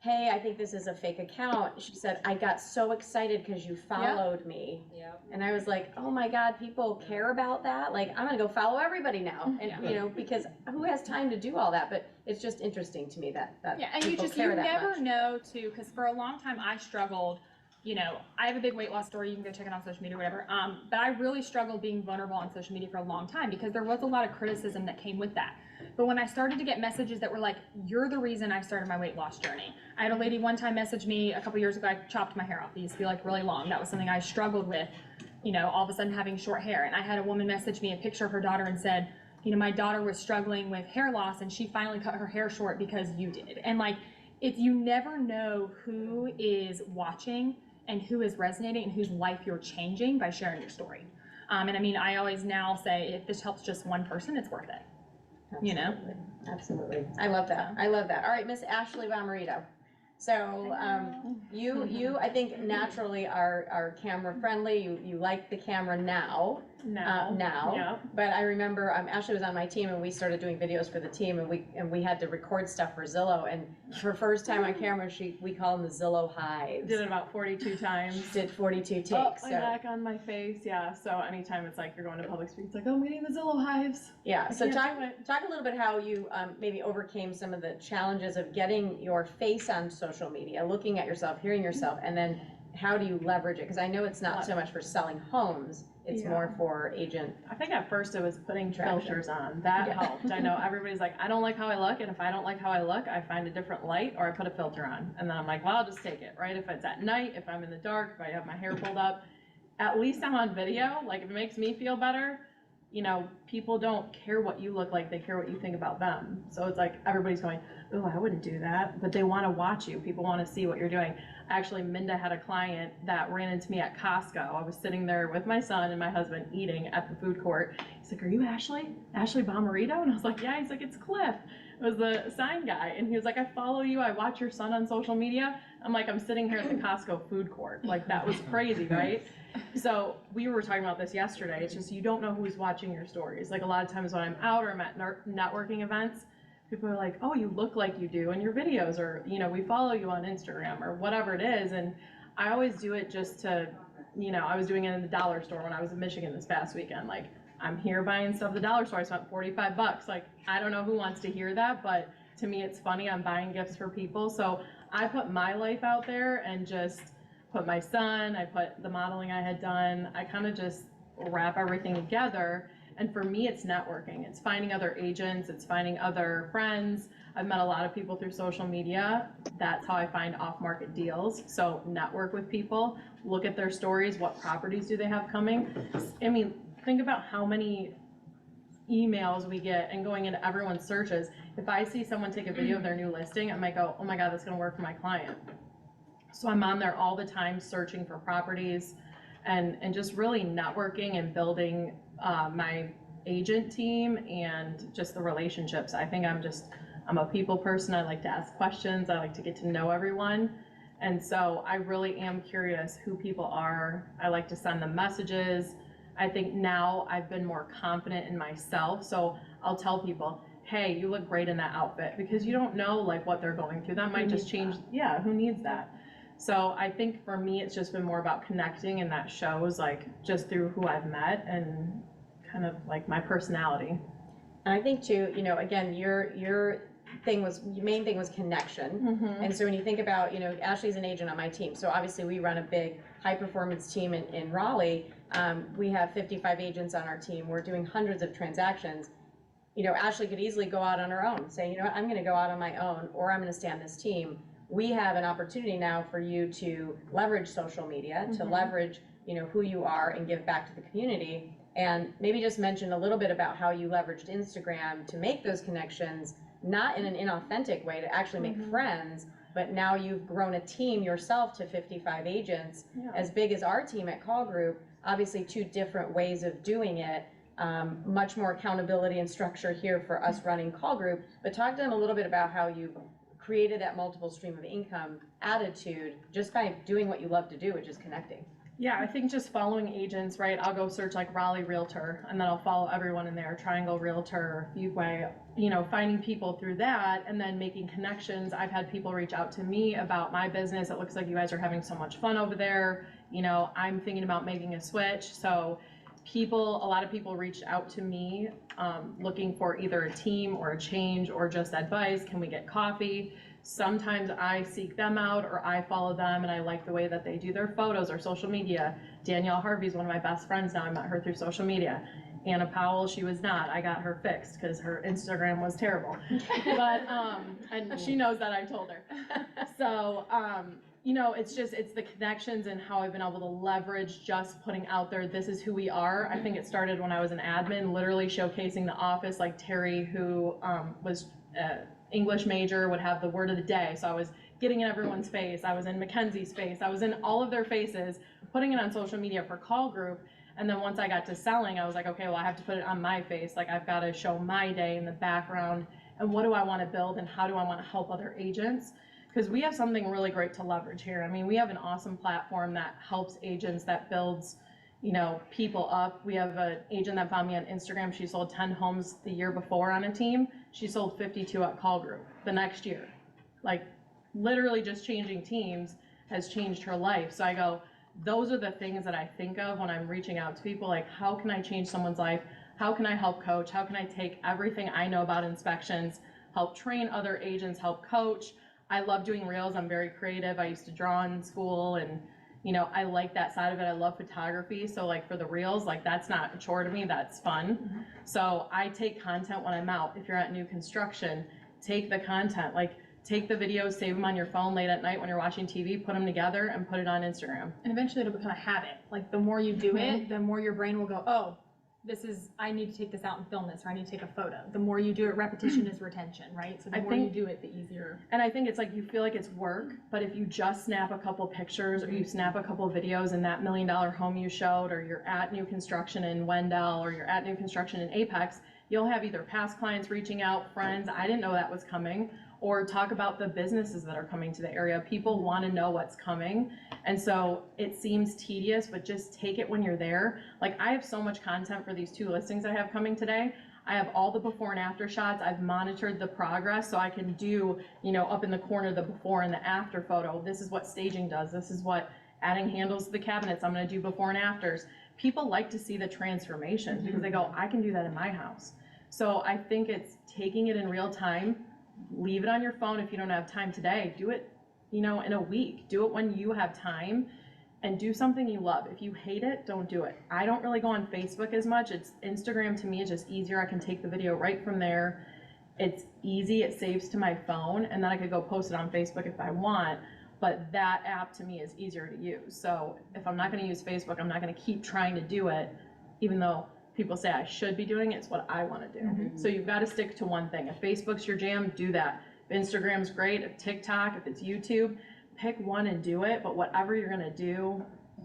hey, I think this is a fake account. She said, I got so excited because you followed me. Yep. And I was like, oh my God, people care about that? Like, I'm gonna go follow everybody now. And you know, because who has time to do all that? But it's just interesting to me that Yeah, and people you care that never much. know too, because for a long time I struggled. You know, I have a big weight loss story. You can go check it on social media or whatever. But I really struggled being vulnerable on social media for a long time because there was a lot of criticism that came with that. But when I started to get messages that were like, you're the reason I started my weight loss journey. I had a lady one time message me a couple years ago. I chopped my hair off. It used to be like really long. That was something I struggled with, you know, all of a sudden having short hair. And I had a woman message me a picture of her daughter and said, you know, my daughter was struggling with hair loss and she finally cut her hair short because you did. And like, if you never know who is watching and who is resonating and whose life you're changing by sharing your story. And I mean, I always now say, if this helps just one person, it's worth it. You know? Absolutely. I love that. I love that. All right, Miss Ashley Bomarito. So, you, I think naturally are camera friendly. You like the camera now. Now. Yep. But I remember Ashley was on my team and we started doing videos for the team and we had to record stuff for Zillow, and her first time on camera we call them the Zillow hives. Did it about 42 times. Did 42 takes. Oh, so. my back on my face, yeah. So anytime it's like you're going to public speak, it's like, oh, I'm getting the Zillow hives. Yeah, so can't talk a little bit how you maybe overcame some of the challenges of getting your face on social media, looking at yourself, hearing yourself, and then how do you leverage it? Because I know it's not so much for selling homes, it's more for agent. I think at first it was putting Traction. filters on. That Yeah. helped. I know everybody's like, I don't like how I look, and if I don't like how I look, I find a different light or I put a filter on. And then I'm like, well, I'll just take it, right? If it's at night, if I'm in the dark, if I have my hair pulled up, at least I'm on video. Like, if it makes me feel better, you know, people don't care what you look like, they care what you think about them. So it's like everybody's going, oh, I wouldn't do that, but they want to watch you. People want to see what you're doing. Actually, Minda had a client that ran into me at Costco. I was sitting there with my son and my husband eating at the food court. He's like, are you Ashley? Ashley Bomarito? And I was like, yeah. He's like, it's Cliff. It was the sign guy. And he was like, I follow you. I watch your son on social media. I'm like, I'm sitting here at the Costco food court. Like, that was crazy, right? So we were talking about this yesterday. It's just, you don't know who's watching your stories. Like, a lot of times when I'm out or I'm at networking events, people are like, oh, you look like you do in your videos, or, you know, we follow you on Instagram or whatever it is. And I always do it just to, you know, I was doing it in the dollar store when I was in Michigan this past weekend. Like, I'm here buying stuff at the dollar store. I spent $45. Like, I don't know who wants to hear that, but to me, it's funny. I'm buying gifts for people. So I put my life out there and just put my son, I put the modeling I had done. I kind of just wrap everything together. And for me, it's networking. It's finding other agents. It's finding other friends. I've met a lot of people through social media. That's how I find off-market deals. So network with people, look at their stories. What properties do they have coming? I mean, think about how many emails we get and going into everyone's searches. If I see someone take a video of their new listing, I might go, oh my God, that's gonna work for my client. So I'm on there all the time searching for properties and just really networking and building my agent team and just the relationships. I think I'm a people person. I like to ask questions. I like to get to know everyone. And so I really am curious who people are. I like to send them messages. I think now I've been more confident in myself. So I'll tell people, hey, you look great in that outfit, because you don't know like what they're going through. That might just change. Yeah, who needs that? So I think for me, it's just been more about connecting, and that shows like just through who I've met and kind of like my personality. And I think too, you know, again, your main thing was connection. And so when you think about, you know, Ashley's an agent on my team. So obviously we run a big high performance team in Raleigh. We have 55 agents on our team. We're doing hundreds of transactions. You know, Ashley could easily go out on her own, say, you know what, I'm going to go out on my own, or I'm going to stay on this team. We have an opportunity now for you to leverage social media, to leverage, you know, who you are and give back to the community. And maybe just mention a little bit about how you leveraged Instagram to make those connections, not in an inauthentic way, to actually make friends, but now you've grown a team yourself to 55 agents, as big as our team at Call Group. Obviously 2 different ways of doing it. Much more accountability and structure here for us running Call Group, but talk to them a little bit about how you created that multiple stream of income attitude just by doing what you love to do, which is connecting. Yeah, I think just following agents, right? I'll go search like Raleigh Realtor, and then I'll follow everyone in there, Triangle Realtor, Fuquay, you know, finding people through that and then making connections. I've had people reach out to me about my business. It looks like you guys are having so much fun over there. You know, I'm thinking about making a switch. So a lot of people reached out to me looking for either a team or a change or just advice. Can we get coffee? Sometimes I seek them out or I follow them and I like the way that they do their photos or social media. Danielle Harvey's one of my best friends now. I met her through social media. Anna Powell, she was not. I got her fixed because her Instagram was terrible. But, and she knows that I told her. So, you know, it's the connections and how I've been able to leverage just putting out there, this is who we are. I think it started when I was an admin, literally showcasing the office, like Terry, who was English major, would have the word of the day. So I was getting in everyone's face. I was in Mackenzie's face. I was in all of their faces, putting it on social media for Call Group. And then once I got to selling, I was like, okay, well, I have to put it on my face. Like, I've got to show my day in the background, and what do I want to build, and how do I want to help other agents? Because we have something really great to leverage here. I mean, we have an awesome platform that helps agents, that builds, you know, people up. We have an agent that found me on Instagram. She sold 10 homes the year before on a team. She sold 52 at Call Group the next year. Like, literally just changing teams has changed her life. So I go, those are the things that I think of when I'm reaching out to people. Like, how can I change someone's life? How can I help coach? How can I take everything I know about inspections, help train other agents, help coach? I love doing reels. I'm very creative. I used to draw in school, and you know, I like that side of it. I love photography. So like for the reels, like that's not a chore to me, that's fun. So I take content when I'm out. If you're at new construction, take the content, like take the videos, save them on your phone late at night when you're watching TV, put them together and put it on Instagram. And eventually it'll become a habit. Like the more you do it, the more your brain will go, oh, I need to take this out and film this, or I need to take a photo. The more you do it, repetition is retention, right? So the more you do it, the easier. And I think it's like, you feel like it's work, but if you just snap a couple pictures or you snap a couple videos in that $1 million home you showed, or you're at new construction in Wendell, or you're at new construction in Apex, you'll have either past clients reaching out, friends, I didn't know that was coming, or talk about the businesses that are coming to the area. People want to know what's coming. And so it seems tedious, but just take it when you're there. Like, I have so much content for these 2 listings I have coming today. I have all the before and after shots. I've monitored the progress, so I can do, you know, up in the corner, the before and the after photo. This is what staging does. This is what adding handles to the cabinets. I'm going to do before and afters. People like to see the transformation because they go, I can do that in my house. So I think it's taking it in real time. Leave it on your phone if you don't have time today. Do it, you know, in a week. Do it when you have time, and do something you love. If you hate it, don't do it. I don't really go on Facebook as much. It's Instagram to me is just easier. I can take the video right from there. It's easy. It saves to my phone, and then I could go post it on Facebook if I want. But that app to me is easier to use. So if I'm not going to use Facebook, I'm not going to keep trying to do it, even though people say I should be doing it. It's what I want to do. So you've got to stick to one thing. If Facebook's your jam, do that. If Instagram's great, if TikTok, if it's YouTube, pick one and do it. But whatever you're going to do,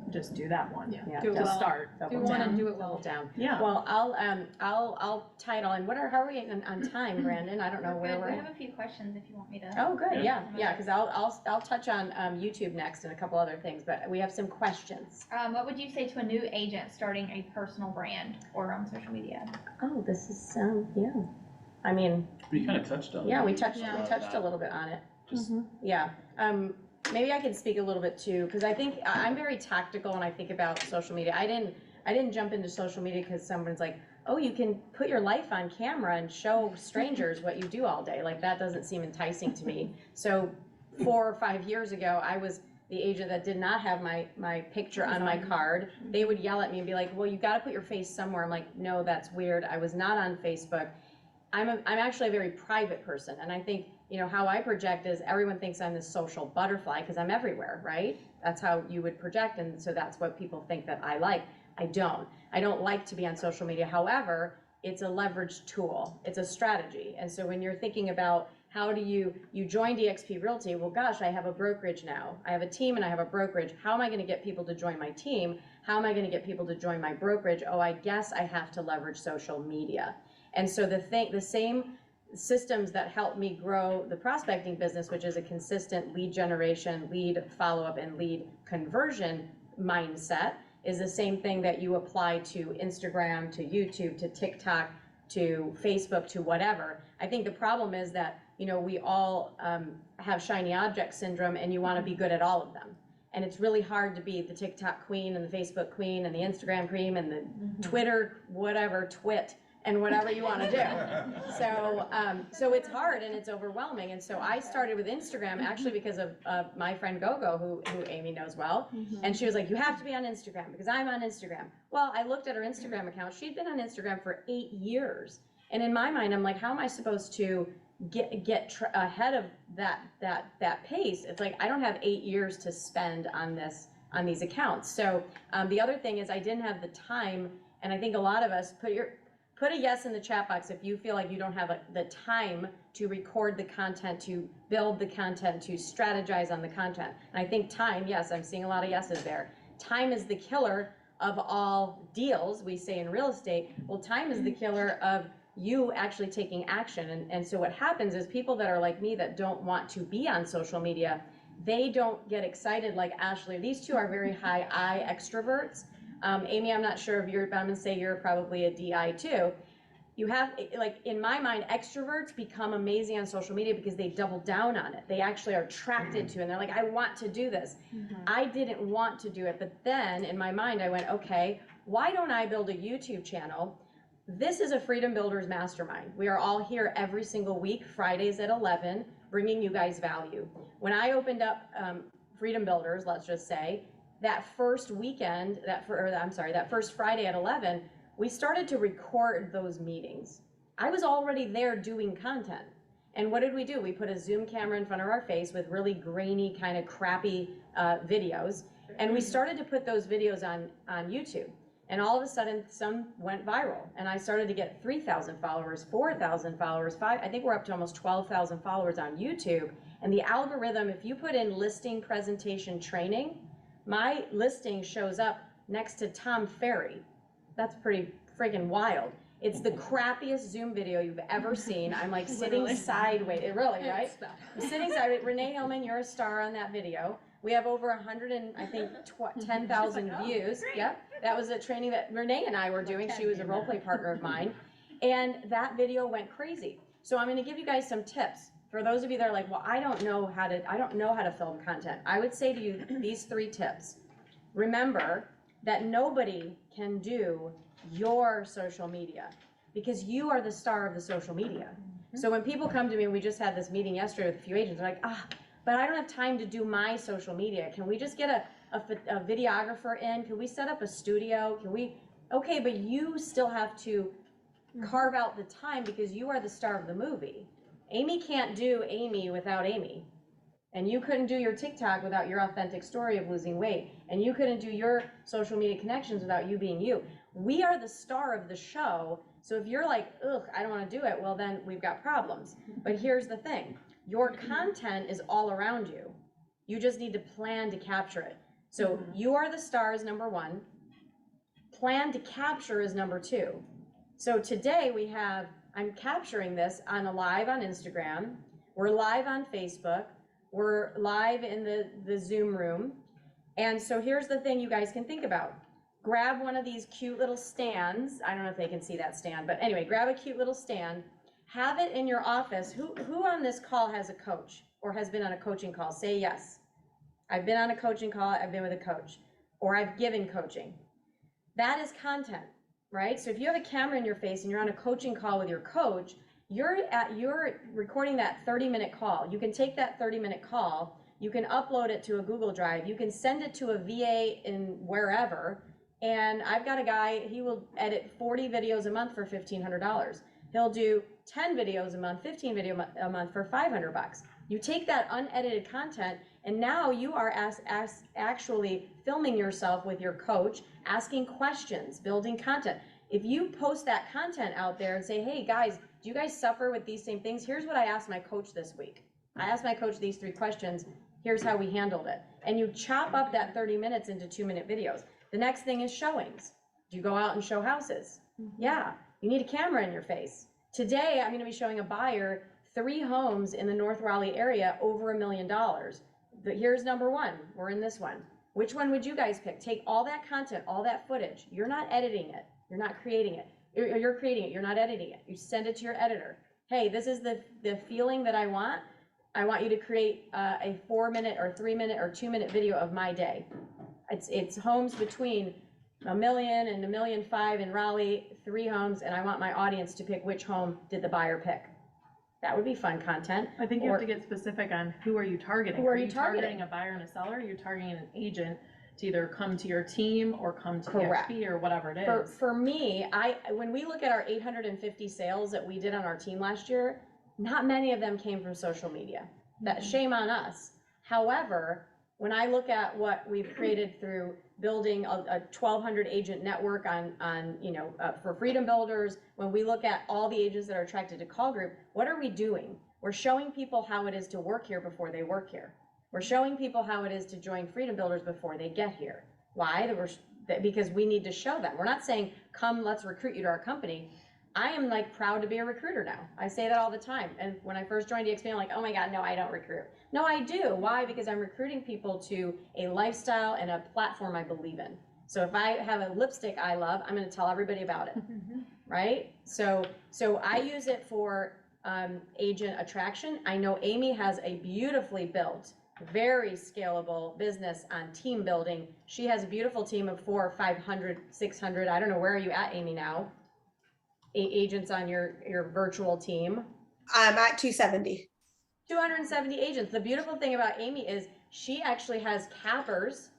just do that one. Yeah, Do it just well. start. Do one and do it Double well. down. Yeah. Well, I'll title, and how are we on time, Brandon? I don't know where we're We at. have a few questions if you want me to. Oh, good, yeah, because I'll touch on YouTube next and a couple other things, but we have some questions. What would you say to a new agent starting a personal brand or on social media? Oh, this is, yeah. I mean, We kind of touched on it. yeah, we touched a little bit on it. Just Yeah, maybe I can speak a little bit too, because I think I'm very tactical when I think about social media. I didn't jump into social media because someone's like, oh, you can put your life on camera and show strangers what you do all day. Like, that doesn't seem enticing to me. So 4 or 5 years ago, I was the agent that did not have my picture on my card. They would yell at me and be like, well, you got to put your face somewhere. I'm like, no, that's weird. I was not on Facebook. I'm actually a very private person, and I think, you know, how I project is everyone thinks I'm this social butterfly because I'm everywhere, right? That's how you would project, and so that's what people think that I like. I don't like to be on social media. However, it's a leverage tool. It's a strategy. And so when you're thinking about how do you join DXP Realty, well, gosh, I have a brokerage now. I have a team and I have a brokerage. How am I going to get people to join my team? How am I going to get people to join my brokerage? Oh, I guess I have to leverage social media. And so the same systems that help me grow the prospecting business, which is a consistent lead generation, lead follow-up, and lead conversion mindset, is the same thing that you apply to Instagram, to YouTube, to TikTok, to Facebook, to whatever. I think the problem is that, you know, we all have shiny object syndrome, and you want to be good at all of them. And it's really hard to be the TikTok queen and the Facebook queen and the Instagram queen and the Twitter, whatever, twit, and whatever you want to do. So it's hard and it's overwhelming. And so I started with Instagram actually because of my friend Gogo, who Amy knows well. And she was like, you have to be on Instagram because I'm on Instagram. Well, I looked at her Instagram account. She'd been on Instagram for 8 years. And in my mind, I'm like, how am I supposed to get ahead of that pace? It's like, I don't have 8 years to spend on these accounts. So the other thing is I didn't have the time, and I think a lot of us put a yes in the chat box if you feel like you don't have the time to record the content, to build the content, to strategize on the content. And I think time, yes, I'm seeing a lot of yeses there. Time is the killer of all deals, we say in real estate. Well, time is the killer of you actually taking action. And so what happens is people that are like me that don't want to be on social media, they don't get excited like Ashley. These two are very high I extroverts. Amy, I'm not sure if you're, but I'm gonna say you're probably a DI too. You have, like, in my mind, extroverts become amazing on social media because they double down on it. They actually are attracted to it, and they're like, I want to do this. I didn't want to do it, but then in my mind, I went, okay, why don't I build a YouTube channel? This is a Freedom Builders Mastermind. We are all here every single week, Fridays at 11, bringing you guys value. When I opened up Freedom Builders, let's just say, that first weekend, that first Friday at 11, we started to record those meetings. I was already there doing content. And what did we do? We put a Zoom camera in front of our face with really grainy, kind of crappy videos. And we started to put those videos on YouTube. And all of a sudden, some went viral. And I started to get 3,000 followers, 4,000 followers, I think we're up to almost 12,000 followers on YouTube. And the algorithm, if you put in listing presentation training, my listing shows up next to Tom Ferry. That's pretty freaking wild. It's the crappiest Zoom video you've ever seen. I'm like sitting sideways, really, right? I'm sitting sideways. Renee Hillman, you're a star on that video. We have over 100 and I think 10,000 views. Yep, that was a training that Renee and I were doing. She was a role play partner of mine. And that video went crazy. So I'm gonna give you guys some tips. For those of you that are like, well, I don't know how to film content. I would say to you these 3 tips. Remember that nobody can do your social media because you are the star of the social media. So when people come to me, we just had this meeting yesterday with a few agents, they're like, but I don't have time to do my social media. Can we just get a videographer in? Can we set up a studio? Okay, but you still have to carve out the time because you are the star of the movie. Amy can't do Amy without Amy. And you couldn't do your TikTok without your authentic story of losing weight. And you couldn't do your social media connections without you being you. We are the star of the show. So if you're like, ugh, I don't want to do it, well, then we've got problems. But here's the thing. Your content is all around you. You just need to plan to capture it. So you are the star is number 1. Plan to capture is number 2. So today I'm capturing this on a live on Instagram. We're live on Facebook. We're live in the Zoom room. And so here's the thing you guys can think about. Grab one of these cute little stands. I don't know if they can see that stand, but anyway, grab a cute little stand. Have it in your office. Who on this call has a coach or has been on a coaching call? Say yes. I've been on a coaching call. I've been with a coach or I've given coaching. That is content, right? So if you have a camera in your face and you're on a coaching call with your coach, you're recording that 30-minute call. You can take that 30-minute call, you can upload it to a Google Drive, you can send it to a VA in wherever, and I've got a guy, he will edit 40 videos a month for $1,500. He'll do 10 videos a month, 15 videos a month for $500. You take that unedited content, and now you are actually filming yourself with your coach, asking questions, building content. If you post that content out there and say, hey guys, do you guys suffer with these same things? Here's what I asked my coach this week. I asked my coach these 3 questions. Here's how we handled it. And you chop up that 30 minutes into 2-minute videos. The next thing is showings. Do you go out and show houses? Yeah, you need a camera in your face. Today, I'm gonna be showing a buyer 3 homes in the North Raleigh area over $1 million. Here's number 1, we're in this one. Which one would you guys pick? Take all that content, all that footage. You're not editing it. You're not creating it. You're creating it. You're not editing it. You send it to your editor. Hey, this is the feeling that I want. I want you to create a 4-minute or 3-minute or 2-minute video of my day. It's homes between $1 million and $1.5 million in Raleigh, 3 homes, and I want my audience to pick which home did the buyer pick. That would be fun content. I think you have to get specific on who are you targeting. Who are you targeting a buyer and a seller? Are you targeting an agent to either come to your team or come to EXP or whatever it is? For me, when we look at our 850 sales that we did on our team last year, not many of them came from social media. That shame on us. However, when I look at what we've created through building a 1,200 agent network for Freedom Builders, when we look at all the agents that are attracted to Call Group, what are we doing? We're showing people how it is to work here before they work here. We're showing people how it is to join Freedom Builders before they get here. Why? because we need to show them. We're not saying, come, let's recruit you to our company. I am like proud to be a recruiter now. I say that all the time. And when I first joined EXP, I'm like, oh my God, no, I don't recruit. No, I do. Why? Because I'm recruiting people to a lifestyle and a platform I believe in. So if I have a lipstick I love, I'm going to tell everybody about it, right? So I use it for agent attraction. I know Amy has a beautifully built, very scalable business on team building. She has a beautiful team of 400 or 500, 600. I don't know, where are you at, Amy, now? Agents on your virtual team. I'm at 270. 270 agents. The beautiful thing about Amy is she actually has cappers.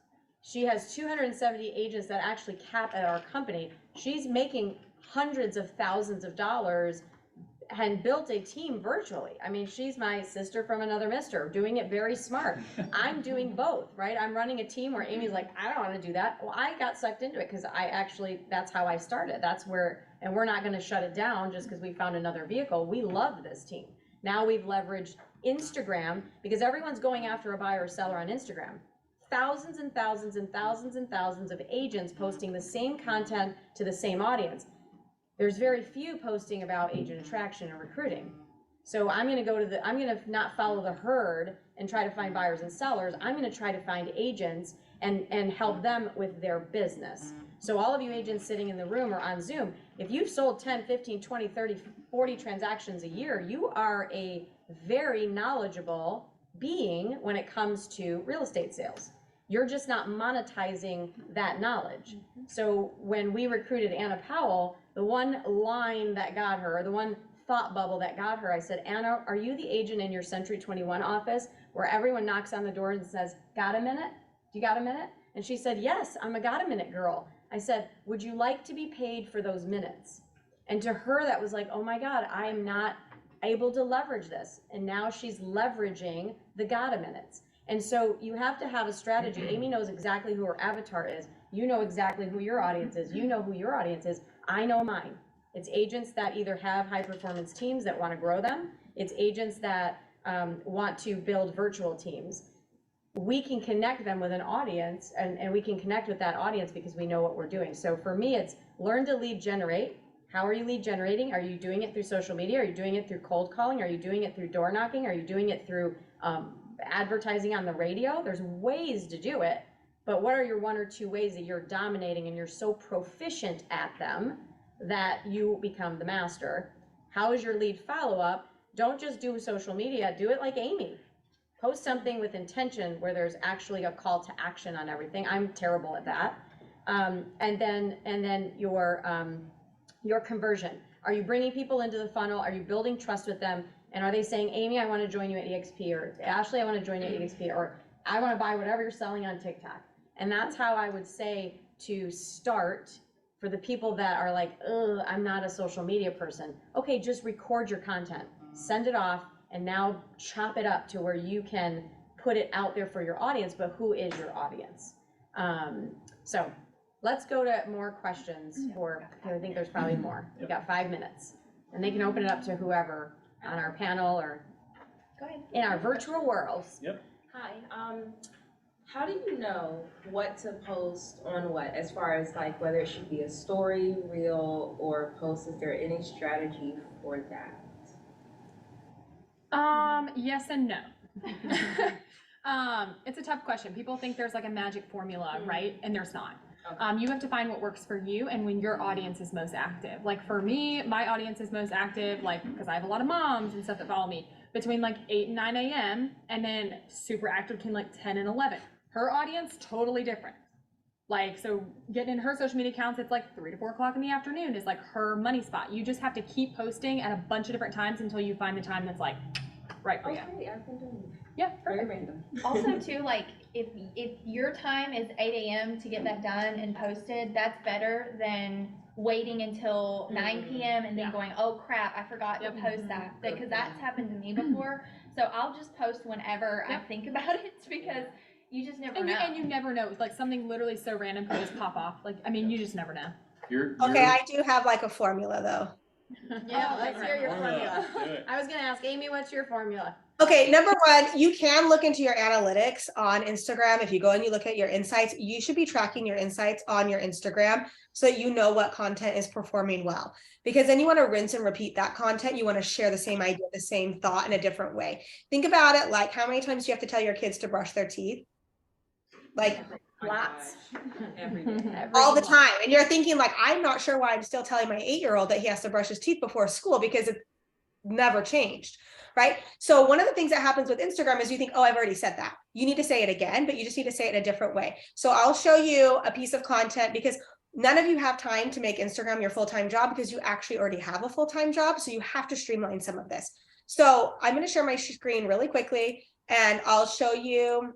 She has 270 agents that actually cap at our company. She's making hundreds of thousands of dollars and built a team virtually. I mean, she's my sister from another mister, doing it very smart. I'm doing both, right? I'm running a team where Amy's like, I don't want to do that. Well, I got sucked into it because that's how I started. That's where, and we're not going to shut it down just because we found another vehicle. We love this team. Now we've leveraged Instagram because everyone's going after a buyer or seller on Instagram. Thousands and thousands and thousands and thousands of agents posting the same content to the same audience. There's very few posting about agent attraction and recruiting. So I'm going to not follow the herd and try to find buyers and sellers. I'm going to try to find agents and help them with their business. So all of you agents sitting in the room or on Zoom, if you've sold 10, 15, 20, 30, 40 transactions a year, you are a very knowledgeable being when it comes to real estate sales. You're just not monetizing that knowledge. So when we recruited Anna Powell, the one line that got her, the one thought bubble that got her, I said, Anna, are you the agent in your Century 21 office where everyone knocks on the door and says, got a minute? You got a minute? And she said, yes, I'm a got a minute girl. I said, would you like to be paid for those minutes? And to her, that was like, oh my God, I am not able to leverage this. And now she's leveraging the got a minutes. And so you have to have a strategy. Amy knows exactly who her avatar is. You know exactly who your audience is. You know who your audience is. I know mine. It's agents that either have high performance teams that want to grow them. It's agents that want to build virtual teams. We can connect them with an audience and we can connect with that audience because we know what we're doing. So for me, it's learn to lead generate. How are you lead generating? Are you doing it through social media? Are you doing it through cold calling? Are you doing it through door knocking? Are you doing it through advertising on the radio? There's ways to do it, but what are your 1 or 2 ways that you're dominating and you're so proficient at them that you become the master? How is your lead follow-up? Don't just do social media, do it like Amy. Post something with intention where there's actually a call to action on everything. I'm terrible at that. And then your conversion. Are you bringing people into the funnel? Are you building trust with them? And are they saying, Amy, I want to join you at EXP, or Ashley, I want to join you at EXP, or I want to buy whatever you're selling on TikTok. And that's how I would say to start for the people that are like, ugh, I'm not a social media person. Okay, just record your content, send it off, and now chop it up to where you can put it out there for your audience, but who is your audience? So let's go to more questions I think there's probably more. We've got 5 minutes, and they can open it up to whoever on our panel or Go ahead. in our virtual worlds. Yep. Hi, how do you know what to post on what, as far as like whether it should be a story, reel, or post? Is there any strategy for that? Yes and no. It's a tough question. People think there's like a magic formula, right? And there's not. Okay. You have to find what works for you and when your audience is most active. Like for me, my audience is most active, like, because I have a lot of moms and stuff that follow me, between like 8 and 9 a.m. and then super active between like 10 and 11. Her audience, totally different. Like, so getting in her social media accounts, it's like 3 to 4 o'clock in the afternoon is like her money spot. You just have to keep posting at a bunch of different times until you find the time that's like right for you. Okay, I've been doing it. Yeah, Very perfect. random. Also too, like if your time is 8 a.m. to get that done and posted, that's better than waiting until 9 p.m. and then going, oh crap, I forgot to post that. Because that's happened to me before. So I'll just post whenever I think about it because you just never know. And you never know. It's like something literally so random could just pop off. Like, I mean, you just never know. Okay, I do have like a formula though. Yeah, let's hear your Formula. formula. Do it. I was gonna ask Amy, what's your formula? Okay, number one, you can look into your analytics on Instagram. If you go and you look at your insights, you should be tracking your insights on your Instagram so that you know what content is performing well. Because then you want to rinse and repeat that content. You want to share the same idea, the same thought in a different way. Think about it like how many times do you have to tell your kids to brush their teeth? Like Lots. Every day. all the time. And you're thinking like, I'm not sure why I'm still telling my 8-year-old that he has to brush his teeth before school because it never changed, right? So one of the things that happens with Instagram is you think, oh, I've already said that. You need to say it again, but you just need to say it a different way. So I'll show you a piece of content because none of you have time to make Instagram your full-time job because you actually already have a full-time job. So you have to streamline some of this. So I'm going to share my screen really quickly and I'll show you,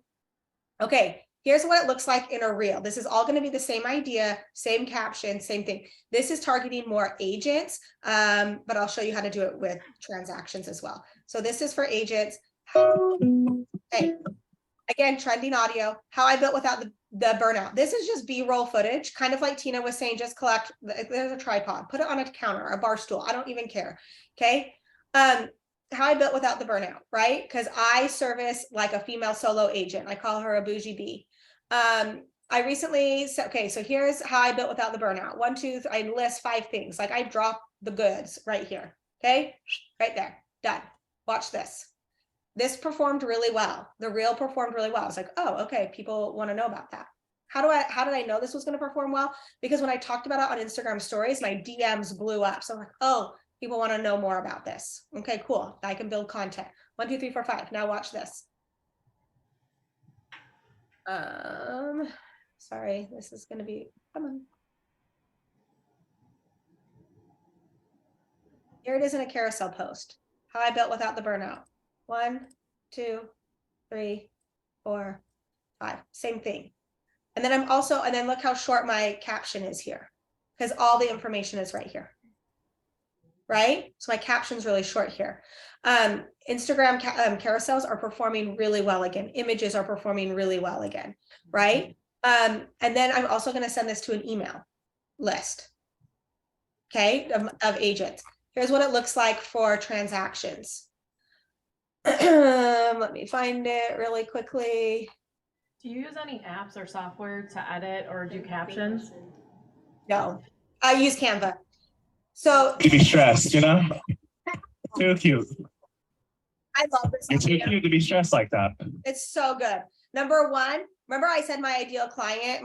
okay, here's what it looks like in a reel. This is all going to be the same idea, same caption, same thing. This is targeting more agents, but I'll show you how to do it with transactions as well. So this is for agents. Hey, again, trending audio, how I built without the burnout. This is just B-roll footage, kind of like Tina was saying, just collect, there's a tripod, put it on a counter, a bar stool. I don't even care. Okay. How I built without the burnout, right? Because I service like a female solo agent. I call her a bougie bee. I recently said, okay, so here's how I built without the burnout. 1, 2, 3, I list 5 things. Like I drop the goods right here. Okay, right there, done. Watch this. This performed really well. The reel performed really well. I was like, oh, okay, people want to know about that. How did I know this was going to perform well? Because when I talked about it on Instagram stories, my DMs blew up. So I'm like, oh, people want to know more about this. Okay, cool. I can build content. 1, 2, 3, 4, 5. Now watch this. Sorry, this is going to be, come on. Here it is in a carousel post. How I built without the burnout. 1, 2, 3, 4, 5. Same thing. And then and then look how short my caption is here because all the information is right here. Right? So my caption's really short here. Instagram carousels are performing really well again. Images are performing really well again, right? And then I'm also going to send this to an email list, okay, of agents. Here's what it looks like for transactions. Let me find it really quickly. Do you use any apps or software to edit or do captions? No, I use Canva. So You be stressed, you know? Too cute. I love this. You're too cute to be stressed like that. It's so good. Number one, remember I said my ideal client,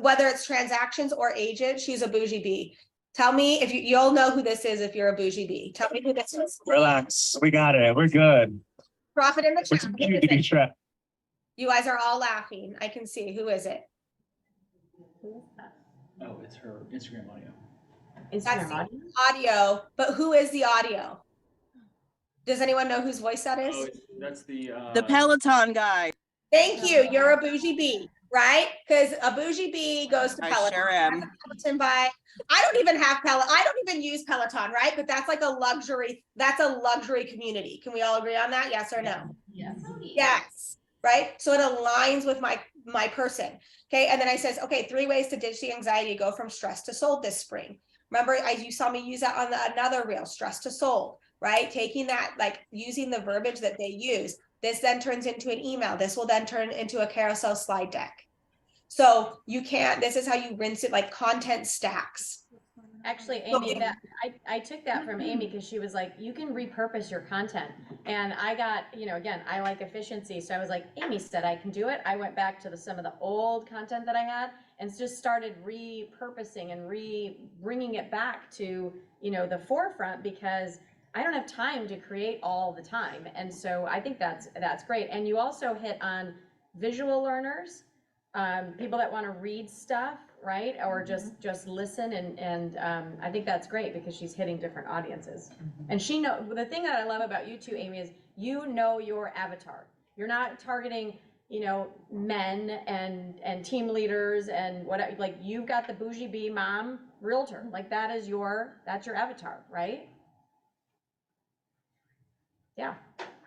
whether it's transactions or agent, she's a bougie bee. Tell me if you'll know who this is if you're a bougie bee. Tell me who this is. Relax. We got it. We're good. Profit in the We're chat. too Who cute is to be it? stressed. You guys are all laughing. I can see. Who is it? Oh, it's her Instagram audio. That's the audio, but who is the audio? Does anyone know whose voice that is? Oh, that's the Peloton guy. Thank you. You're a bougie bee, right? Because a bougie bee goes to Peloton. I sure am. Peloton buy. I don't even have Peloton. I don't even use Peloton, right? But that's like a luxury. That's a luxury community. Can we all agree on that? Yes or no? Yes. Yes. Right. So it aligns with my person. Okay. And then I says, okay, 3 ways to ditch the anxiety, go from stress to sold this spring. Remember, you saw me use that on another reel, stress to sold, right? Taking that, like using the verbiage that they use. This then turns into an email. This will then turn into a carousel slide deck. So you can't, this is how you rinse it, like content stacks. Actually, Amy, I took that from Amy because she was like, you can repurpose your content. And I got, again, I like efficiency. So I was like, Amy said I can do it. I went back to some of the old content that I had and just started repurposing and bringing it back to, the forefront because I don't have time to create all the time. And so I think that's great. And you also hit on visual learners, people that want to read stuff, right? Or just listen. And I think that's great because she's hitting different audiences. And the thing that I love about you too, Amy, is you know your avatar. You're not targeting, men and team leaders and whatever. Like you've got the bougie bee mom realtor. Like that's your avatar, right? Yeah.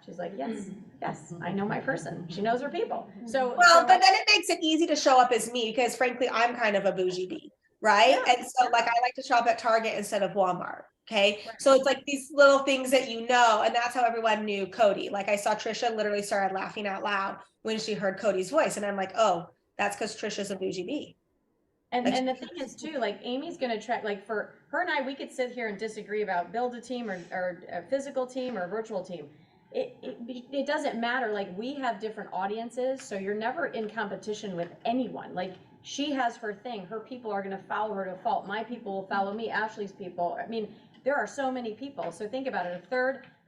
She's like, yes, I know my person. She knows her people. But then it makes it easy to show up as me because frankly, I'm kind of a bougie bee, right? And so like I like to shop at Target instead of Walmart. Okay. So it's like these little things that you know, and that's how everyone knew Cody. Like I saw Trisha literally started laughing out loud when she heard Cody's voice. And I'm like, oh, that's because Trisha's a bougie bee. And the thing is too, like Amy's gonna track, like for her and I, we could sit here and disagree about build a team or a physical team or a virtual team. It doesn't matter. Like we have different audiences, so you're never in competition with anyone. Like she has her thing. Her people are gonna follow her to a fault. My people will follow me. Ashley's people. I mean, there are so many people. So think about it.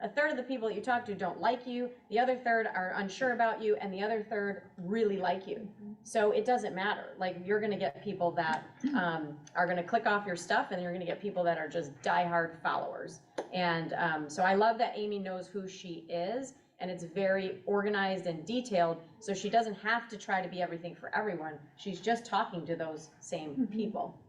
A third of the people that you talk to don't like you. The other third are unsure about you, and the other third really like you. So it doesn't matter. Like you're gonna get people that are gonna click off your stuff, and you're gonna get people that are just diehard followers. And so I love that Amy knows who she is, and it's very organized and detailed. So she doesn't have to try to be everything for everyone. She's just talking to those same people,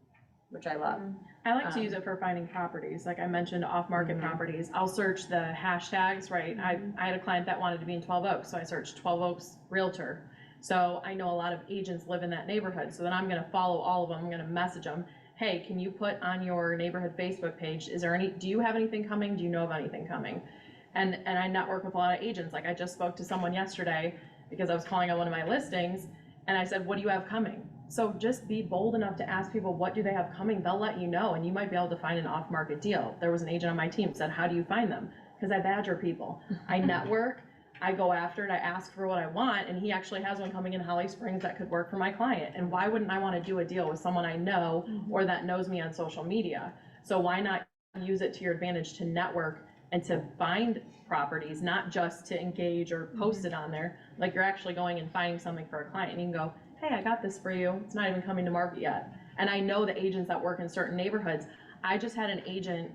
which I love. I like to use it for finding properties. Like I mentioned, off-market properties. I'll search the hashtags, right? I had a client that wanted to be in 12 Oaks, so I searched 12 Oaks Realtor. So I know a lot of agents live in that neighborhood. So then I'm gonna follow all of them. I'm gonna message them. Hey, can you put on your neighborhood Facebook page, do you have anything coming? Do you know of anything coming? And I network with a lot of agents. Like I just spoke to someone yesterday because I was calling on one of my listings, and I said, what do you have coming? So just be bold enough to ask people, what do they have coming? They'll let you know, and you might be able to find an off-market deal. There was an agent on my team said, how do you find them? Because I badger people. I network, I go after it, I ask for what I want, and he actually has one coming in Holly Springs that could work for my client. And why wouldn't I want to do a deal with someone I know or that knows me on social media? So why not use it to your advantage to network and to find properties, not just to engage or post it on there. Like you're actually going and finding something for a client, and you can go, hey, I got this for you. It's not even coming to market yet. And I know the agents that work in certain neighborhoods. I just had an agent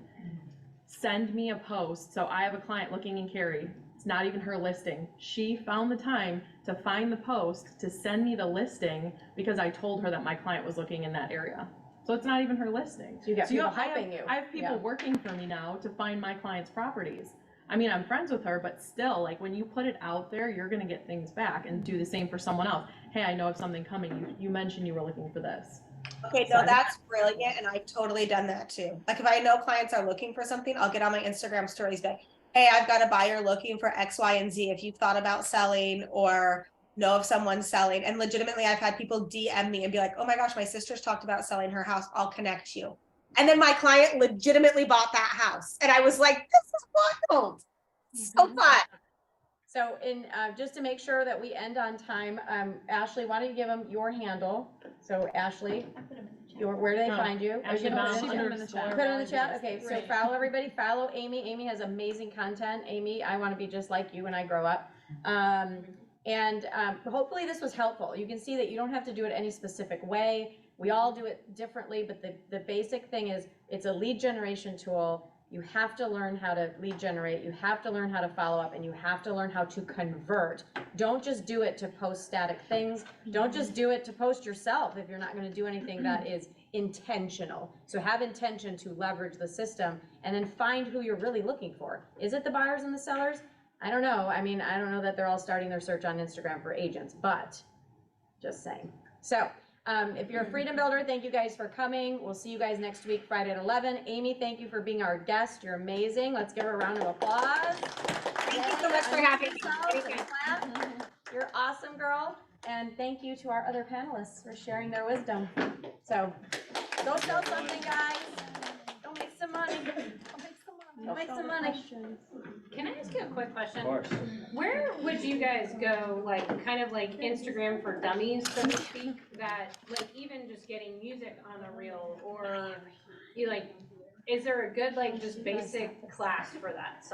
send me a post. So I have a client looking in Cary. It's not even her listing. She found the time to find the post to send me the listing because I told her that my client was looking in that area. So it's not even her listing. So you got people helping you. I have people working for me now to find my clients' properties. I mean, I'm friends with her, but still, like when you put it out there, you're gonna get things back, and do the same for someone else. Hey, I know of something coming. You mentioned you were looking for this. Okay, no, that's brilliant, and I've totally done that too. Like if I know clients are looking for something, I'll get on my Instagram stories like, hey, I've got a buyer looking for X, Y, and Z. If you've thought about selling or know if someone's selling, and legitimately I've had people DM me and be like, oh my gosh, my sister's talked about selling her house. I'll connect you. And then my client legitimately bought that house. And I was like, this is wild. So fun. So just to make sure that we end on time, Ashley, why don't you give them your handle? So Ashley, where do they find you? Ashley Baum Put it in the chat. Okay, so follow everybody. Follow Amy. Amy has amazing content. Amy, I want to be just like you when I grow up. And hopefully this was helpful. You can see that you don't have to do it any specific way. We all do it differently, but the basic thing is it's a lead generation tool. You have to learn how to lead generate. You have to learn how to follow up, and you have to learn how to convert. Don't just do it to post static things. Don't just do it to post yourself if you're not going to do anything that is intentional. So have intention to leverage the system, and then find who you're really looking for. Is it the buyers and the sellers? I don't know. I mean, I don't know that they're all starting their search on Instagram for agents, but just saying. So if you're a freedom builder, thank you guys for coming. We'll see you guys next week, Friday at 11. Amy, thank you for being our guest. You're amazing. Let's give her a round of applause. Thank you so much for having me. You're awesome, girl. And thank you to our other panelists for sharing their wisdom. So go sell something, guys. Go make some money. Go make some money. Can I ask you a quick question? Of course. Where would you guys go, like, kind of like Instagram for dummies, so to speak, that, like, even just getting music on a reel, or, you like, is there a good, like, just basic class for that?